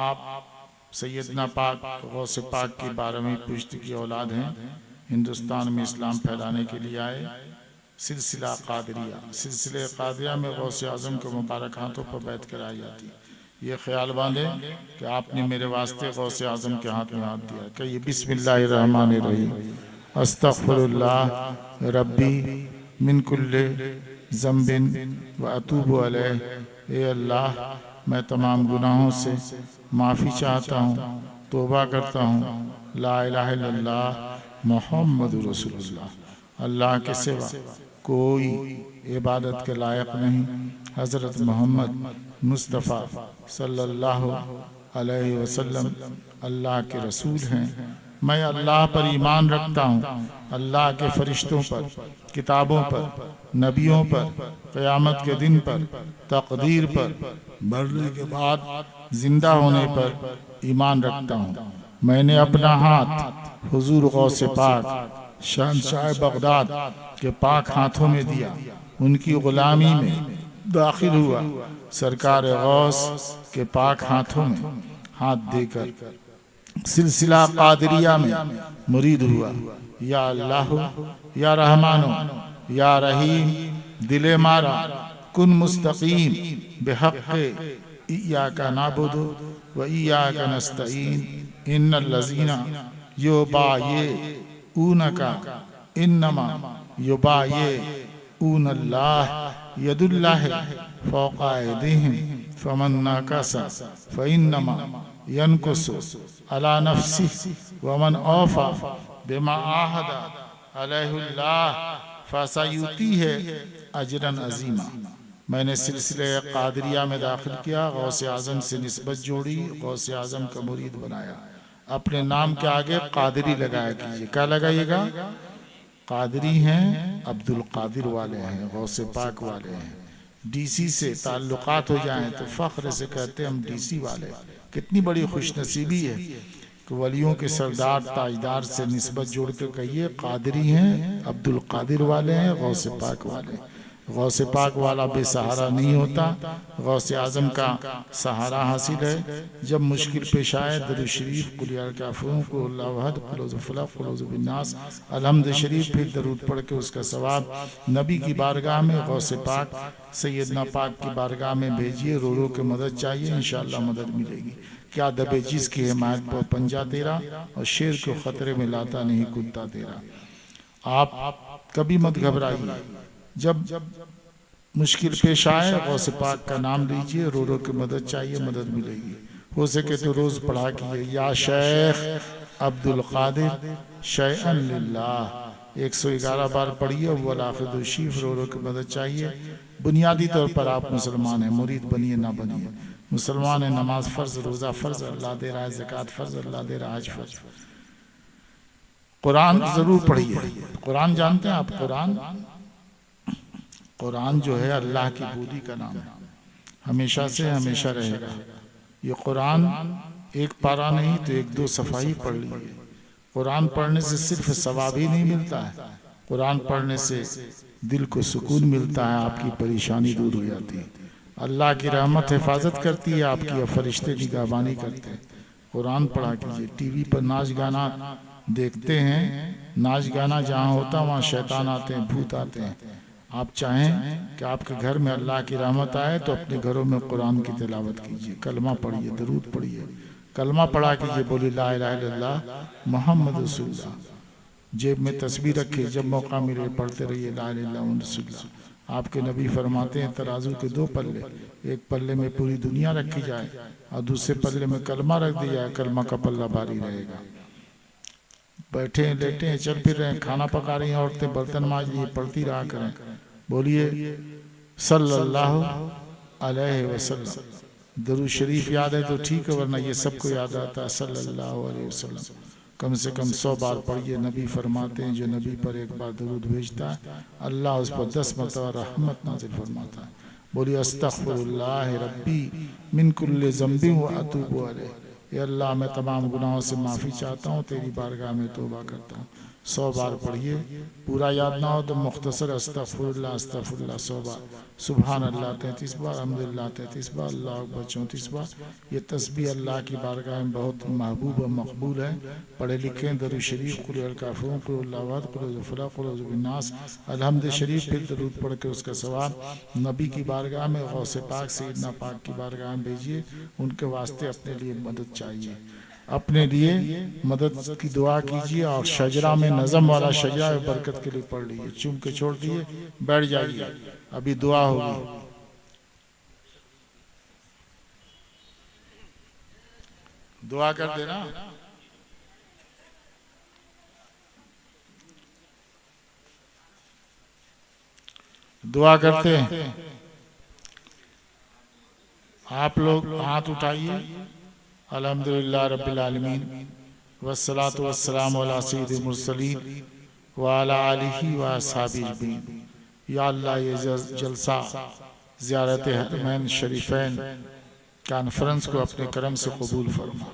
Speaker 1: आप सैयदना पाक गौसे पाक की 12वीं पुश्त की औलाद हैं। हिंदुस्तान में इस्लाम फैलाने के लिए आए। सिलसिला कादरिया, सिलसिले कादरिया में गौसे आजम के मुबारक हाथों पर बैत कराई जाती है। ये ख्याल बांधे कि आपने मेरे वास्ते गौसे आजम के हाथ में हाथ दिया। कहिए बिस्मिल्लाहिर्रहमानिर्रहीम। अस्तगफिरुल्लाह रब्बी मिन कुल्ले ज़म्बिन व अतूबु अलैह। ए अल्लाह, मैं तमाम गुनाहों से माफ़ी चाहता हूँ, तौबा करता हूँ। ला इलाहा इल्लल्लाह मुहम्मदुर रसूलुल्लाह। अल्लाह के सिवा कोई इबादत के लायक नहीं। हज़रत मोहम्मद मुस्तफ़ा सल्लल्लाहु अलैहि वसल्लम अल्लाह के रसूल हैं। मैं अल्लाह पर ईमान रखता हूँ, अल्लाह के फरिश्तों पर, किताबों पर, नबियों पर, क़यामत के दिन पर, तकदीर पर, मरने के बाद जिंदा होने पर ईमान रखता हूँ। मैंने अपना हाथ हुजूर गौसे पाक शहंशाह बगदाद के पाक हाथों में दिया, उनकी गुलामी में दाखिल हुआ। सरकार गौस के पाक हाथों में हाथ देकर सिलसिला कादरिया में मुरीद हुआ। या अल्लाह या रहमानो या रहीम, दिले मारा कुन मुस्तकीम बेहक़्क़े इय्याका नाबुदु व इय्याका नस्तईन। इन्नल लज़ीना युबायिऊनका इन्नमा युबायिऊनल्लाह यदुल्लाहि फ़ौक़ा अयदीहिम फ़मन नकसा फ़इन्नमा यनकुसु अला नफ्सिही व मन औफ़ा बिमा आहदा अलैहुल्लाह फ़सयुतीहि अजरन अज़ीमा। मैंने सिलसिले कादरिया में दाखिल किया, गौसे आज़म से निस्बत जोड़ी, गौसे आज़म का मुरीद बनाया। अपने नाम के आगे कादरी लगाया कीजिए। क्या लगाइएगा? कादरी हैं, अब्दुल कादिर वाले हैं, गौसे पाक वाले हैं। डीसी से ताल्लुकात हो जाएं तो फख्र से कहते हैं हम डीसी वाले। कितनी बड़ी खुशनसीबी है कि वलियों के सरदार ताजदार से निस्बत जोड़कर कहिए कादरी हैं, अब्दुल कादिर वाले हैं, गौसे पाक वाले। गौसे पाक वाला बेसहारा नहीं होता, गौसे आजम का सहारा हासिल है। जब मुश्किल पेश आए दरूद शरीफ कुल या काफिरून कुल हुवल्लाहु अहद कुल औज़ु बिफलक कुल औज़ु बिन्नास अलहम्द शरीफ फिर दरूद पढ़ के उसका सवाब नबी की बारगाह में, गौसे पाक सैयदना पाक की बारगाह में भेजिए। रो रो के मदद चाहिए, इंशाअल्लाह मदद मिलेगी। क्या दबे जिसकी हिमायत पर पंजा तेरा, और शेर को खतरे में लाता नहीं कुत्ता तेरा। आप कभी मत घबराइए, जब मुश्किल पेश आए गौसे पाक का नाम लीजिए, रो रो के मदद चाहिए, मदद मिलेगी। हो सके तो रोज पढ़ा कीजिए या शेख अब्दुल कादिर शैअन लिल्लाह, 111 बार पढ़िए। वल आखिर शीफ, रो रो के मदद चाहिए। बुनियादी तौर पर आप मुसलमान हैं, मुरीद बनिए ना बनिए, मुसलमान है। नमाज फ़र्ज, रोज़ा फ़र्ज, अल्लाह दे रहा है, ज़कात फ़र्ज, अल्लाह दे रहा है, हज फ़र्ज। कुरान ज़रूर पढ़िए। कुरान जानते हैं आप? कुरान जो है अल्लाह की बोली का नाम है, हमेशा से हमेशा रहेगा। ये कुरान एक पारा नहीं तो एक दो सफ़ा ही पढ़ लीजिए। कुरान पढ़ने से सिर्फ सवाब ही नहीं मिलता है, कुरान पढ़ने से दिल को सुकून मिलता है, आपकी परेशानी दूर हो जाती है, अल्लाह की रहमत हिफाजत करती है आपकी, और फरिश्ते निगहबानी करते हैं। कुरान पढ़ा कीजिए। टीवी पर नाच गाना देखते हैं, नाच गाना जहाँ होता है वहाँ शैतान आते हैं, भूत आते हैं। आप चाहें कि आपके घर में अल्लाह की रहमत आए तो अपने घरों में कुरान की तिलावत कीजिए, कलमा पढ़िए, दरूद पढ़िए। कलमा पढ़ा कीजिए, बोली ला इलाहा इल्लल्लाह मुहम्मद रसूलुल्लाह। जेब में तस्बीह रखिए, जब मौका मिले पढ़ते रहिए ला इलाहा इल्लल्लाह रसूलुल्लाह। आपके नबी फरमाते हैं तराजू के दो पल्ले, एक पल्ले में पूरी दुनिया रखी जाए और दूसरे पल्ले में कलमा रख दिया जाए, कलमा का पल्ला भारी रहेगा। बैठे हैं, लेटे हैं, चल फिर रहे हैं, खाना पका रही हैं औरतें, बर्तन मांज रही, पढ़ती रहा करें। बोलिए सल्लल्लाहु अलैहि वसल्लम। दरूद शरीफ याद है तो ठीक है, वरना ये सबको याद आता है सल्लल्लाहु अलैहि वसल्लम। कम से कम 100 बार पढ़िए। नबी फरमाते हैं जो नबी पर एक बार दरूद भेजता है अल्लाह उस पर 10 मरतबा रहमत नाज़िल फरमाता है। बोलिए अस्तग़फिरुल्लाह रब्बी मिन कुल्लि ज़ंबिन व अतूबु अलैह। या अल्लाह मैं तमाम गुनाहों से माफ़ी चाहता हूँ, तेरी बारगाह में तौबा करता हूँ। 100 बार पढ़िए। पूरा याद ना हो तो मुख्तसर अस्तग़फिरुल्लाह अस्तग़फिरुल्लाह 100 बार, सुबहान अल्लाह 33 बार, अल्हम्दुलिल्लाह 33 बार, अल्लाहु अकबर 34 बार। ये तस्बीह अल्लाह की बारगाह में बहुत महबूब और मकबूल है। पढ़े लिखें दरूद शरीफ कुल हुवल काफ़िरून कुल हुवल्लाहु अहद कुल औज़ु बिफलक कुल औज़ु बिन्नास अलहम्द शरीफ, फिर दरूद पढ़ के उसका सवाब नबी की बारगाह में, गौसे पाक सैयदना पाक की बारगाह में भेजिए। उनके वास्ते अपने लिए मदद चाहिए, अपने लिए मदद की दुआ कीजिए। और शजरा में नज़म वाला शजरा बरकत के लिए पढ़ लीजिए। चुम के छोड़ दिए, बैठ जाइए, अभी दुआ होगी। दुआ कर देना। दुआ करते हैं। आप लोग हाथ उठाइए। अल्हम्दुलिल्लाह रब्बिल आलमीन वस्सलातु वस्सलामु अला सय्यिदिल मुरसलीन व अला आलिहि व अस्हाबिहि अजमईन। या अल्लाह ये जलसा ज़ियारत हरमैन शरीफैन कॉन्फ्रेंस को अपने करम से कबूल फरमा,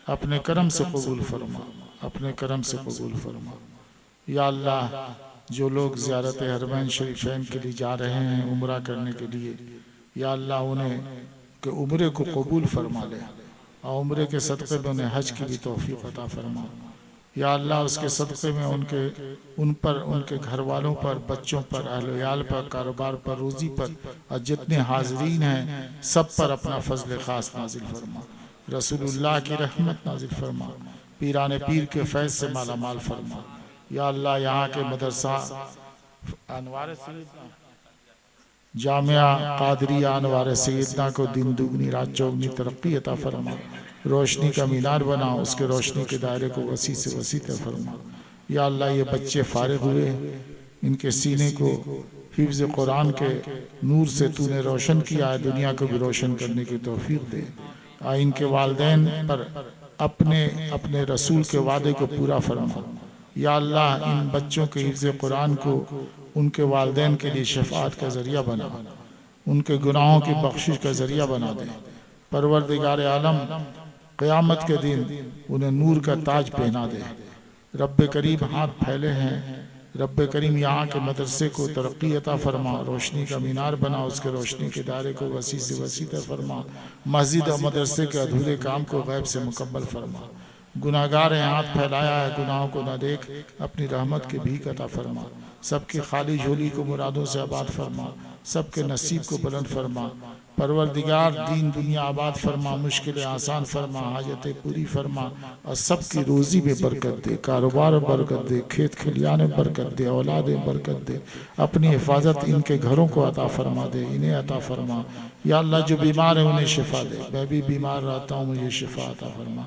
Speaker 1: अपने करम से कबूल फरमा, अपने करम से कबूल फरमा। या अल्लाह जो लोग ज़ियारत हरमैन शरीफैन के लिए जा रहे हैं उम्रा करने के लिए, या अल्लाह उन्हें के उम्रे को कबूल फरमा ले और उम्रे के सदक़े में उन्हें हज की भी तौफीक अता फरमा। या अल्लाह उसके सदक़े में उन पर, उनके घर वालों पर, बच्चों पर, अहल-ओ-याल पर, कारोबार पर, रोज़ी पर और जितने हाज़रीन हैं सब पर अपना फ़ज़ल ख़ास नाज़िल फरमा, रसूलुल्लाह की रहमत नाज़िल फरमा, पीराने पीर के फैज़ से माला माल फरमा। या अल्लाह यहाँ के मदरसा अनवार सैयदना जामिया कादरिया अनवार सैयदना को दिन दुगनी रात चौगनी तरक्की अता फरमा, रोशनी का मीनार बना, उसके रोशनी के दायरे को वसी से वसी तक फरमा। या अल्लाह ये बच्चे फारिग हुए, इनके सीने को हिफ्ज़ कुरान के नूर से तूने रोशन किया है, दुनिया को भी रोशन करने की तौफीक दे। आ इनके वालिदैन पर अपने अपने रसूल के वादे को पूरा फरमा। या अल्लाह इन बच्चों के हिफ्ज़ कुरान को उनके वालिदैन के लिए शफ़ाअत का ज़रिया बना, उनके गुनाहों की बख्शिश का ज़रिया बना दे। परवरदिगार आलम क़यामत के दिन उन्हें नूर का ताज पहना दे। रब करीम हाथ फैले हैं, रब करीम यहाँ के मदरसे को तरक्की अता फरमा, रोशनी का मीनार बना, उसके रोशनी के दायरे को वसी से वसी तर फरमा, मस्जिद और मदरसे के अधूरे काम को गैब से मुकम्मल फरमा। गुनाहगार हैं, हाथ फैलाया है, गुनाहों को न देख, अपनी रहमत की भीख अता फरमा। सबकी खाली झोली को मुरादों से आबाद फरमा, सबके नसीब को बुलंद फरमा। परवरदिगार दीन दुनिया आबाद फरमा, मुश्किलें आसान फरमा, हाजतें पूरी फरमा, और सबकी रोज़ी में बरकत दे, कारोबार में बरकत दे, खेत खलियान में बरकत दे, औलाद में बरकत दे। अपनी हिफाजत इनके घरों को अता फरमा दे, इन्हें अता फरमा। या अल्लाह जो बीमार है उन्हें शिफा दे, मैं भी बीमार रहता हूँ, मुझे शिफा अता फरमा।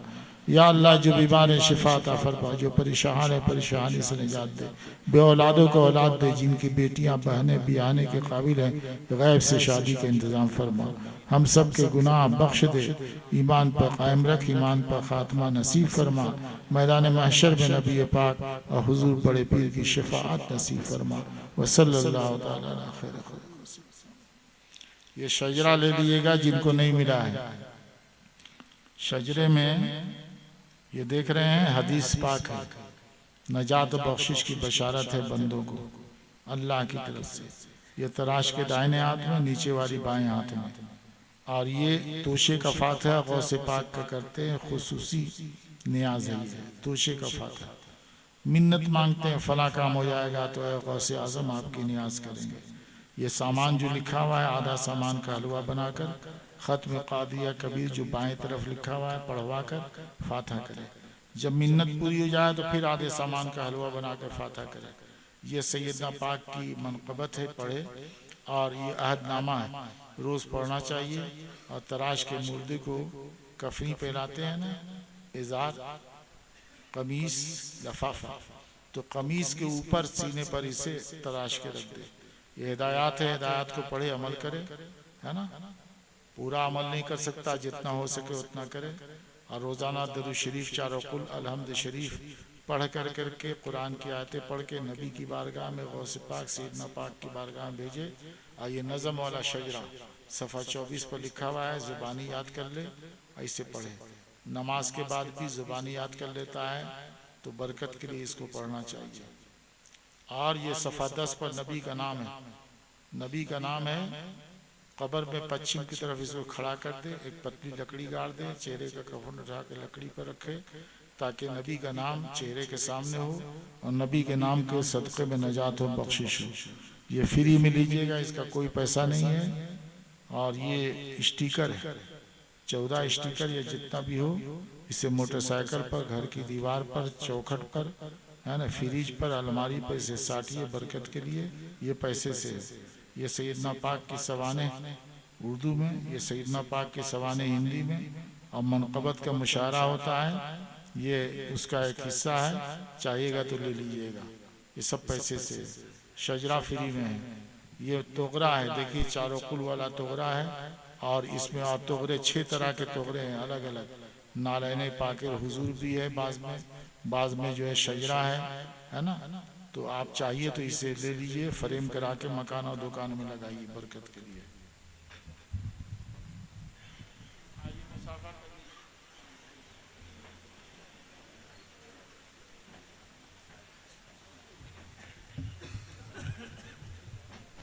Speaker 1: या अल्लाह जो बीमार है शिफा अता फरमा, जो परेशान है परेशानी से निजात दे। बे औलादों को औलाद दे, जिनकी बेटियां बहनें बियाने के काबिल हैं, गैब से शादी का इंतज़ाम फरमा। हम सब के गुनाह बख्श दे, ईमान पर कायम रख, ईमान पर खात्मा नसीब फरमा। मैदान महशर में नबी पाक और हुजूर बड़े पीर की शफाअत नसीब फरमा। वसल्लल्लाहु तआला अला खैर खल्क़िही। ये शजरा ले लीजिएगा जिनको नहीं मिला है। शजरे में ये देख रहे हैं हदीस पाक है, नजात बख्शिश की बशारत है बंदों को अल्लाह की तरफ से। ये तराश के दाहिने हाथ में, नीचे वाली बाएं हाथ में, और ये तोशे का फातिहा गौसे पाक का करते हैं, खुसूसी नियाज है। तोशे का फातिहा मिन्नत मांगते हैं, फला काम हो जाएगा तो ऐ गौसे आजम आपकी नियाज करेंगे। ये सामान जो लिखा हुआ है, आधा सामान का हलवा बनाकर ख़त्म क़ादिया कबीर जो बाएं तरफ लिखा हुआ है पढ़वा कर फातिहा करें। जब मिन्नत पूरी हो जाए तो फिर आधे सामान का हलवा बनाकर फातिहा करें। ये सैयदना पाक की मनक़बत है, पढ़े। और ये अहदनामा है, रोज़ पढ़ना चाहिए। और तराश के मुर्दे को कफनी पहनाते हैं ना, इज़ार कमीज़ लफाफा, तो कमीज़ के ऊपर सीने पर इसे तराश के रख दे। ये हिदायत है, हिदायत को पढ़े अमल करे, है ना। पूरा अमल नहीं कर सकता, जितना हो सके उतना करे। और रोज़ाना दरूद शरीफ, चारों कुल अलहम्द शरीफ पढ़ कर करके, कुरान की आयतें पढ़ के नबी की बारगाह में, गौसे पाक सैयदना पाक की बारगाह में भेजे। और ये नज़म वाला शजरा सफ़ा 24 पर लिखा हुआ है, ज़ुबानी याद कर ले, ऐसे पढ़े। नमाज के बाद भी ज़ुबानी याद कर लेता है तो बरकत के लिए इसको पढ़ना चाहिए। और ये सफ़ा 10 पर नबी का नाम है, नबी का नाम है। कब्र में पश्चिम की तरफ इसको खड़ा कर दे, एक पतली लकड़ी गाड़ दे, चेहरे का कफन उठा के लकड़ी पर रखे, ताकि नबी का नाम चेहरे के सामने हो और नबी के नाम के सदक़े में नजात हो, बख्शिश हो। ये फ्री में लीजिएगा, इसका कोई पैसा नहीं है। और ये स्टिकर है, 14 स्टिकर या जितना भी हो, इसे मोटरसाइकिल पर, घर की दीवार पर, चौखट पर, है ना, फ्रिज पर, अलमारी पर इसे साटिए बरकत के लिए। ये पैसे से। ये सैयदना पाक की सवाने उर्दू में, ये सैयदना पाक की सवाने हिंदी में, और मनक़बत का मुशायरा होता है, ये उसका एक हिस्सा है। चाहिएगा तो ले लीजिएगा, ये सब पैसे से। शजरा फ्री में है। ये तोगरा है, देखिए चारों कुल वाला तोगरा है। और इसमें और तोगरे 6 तरह के तोगरे हैं अलग अलग। नालैने पाके हुजूर भी है, बाज में जो है शजरा है ना। तो आप चाहिए तो इसे ले लीजिए, फ्रेम करा के मकान और दुकान में लगाइए बरकत के लिए।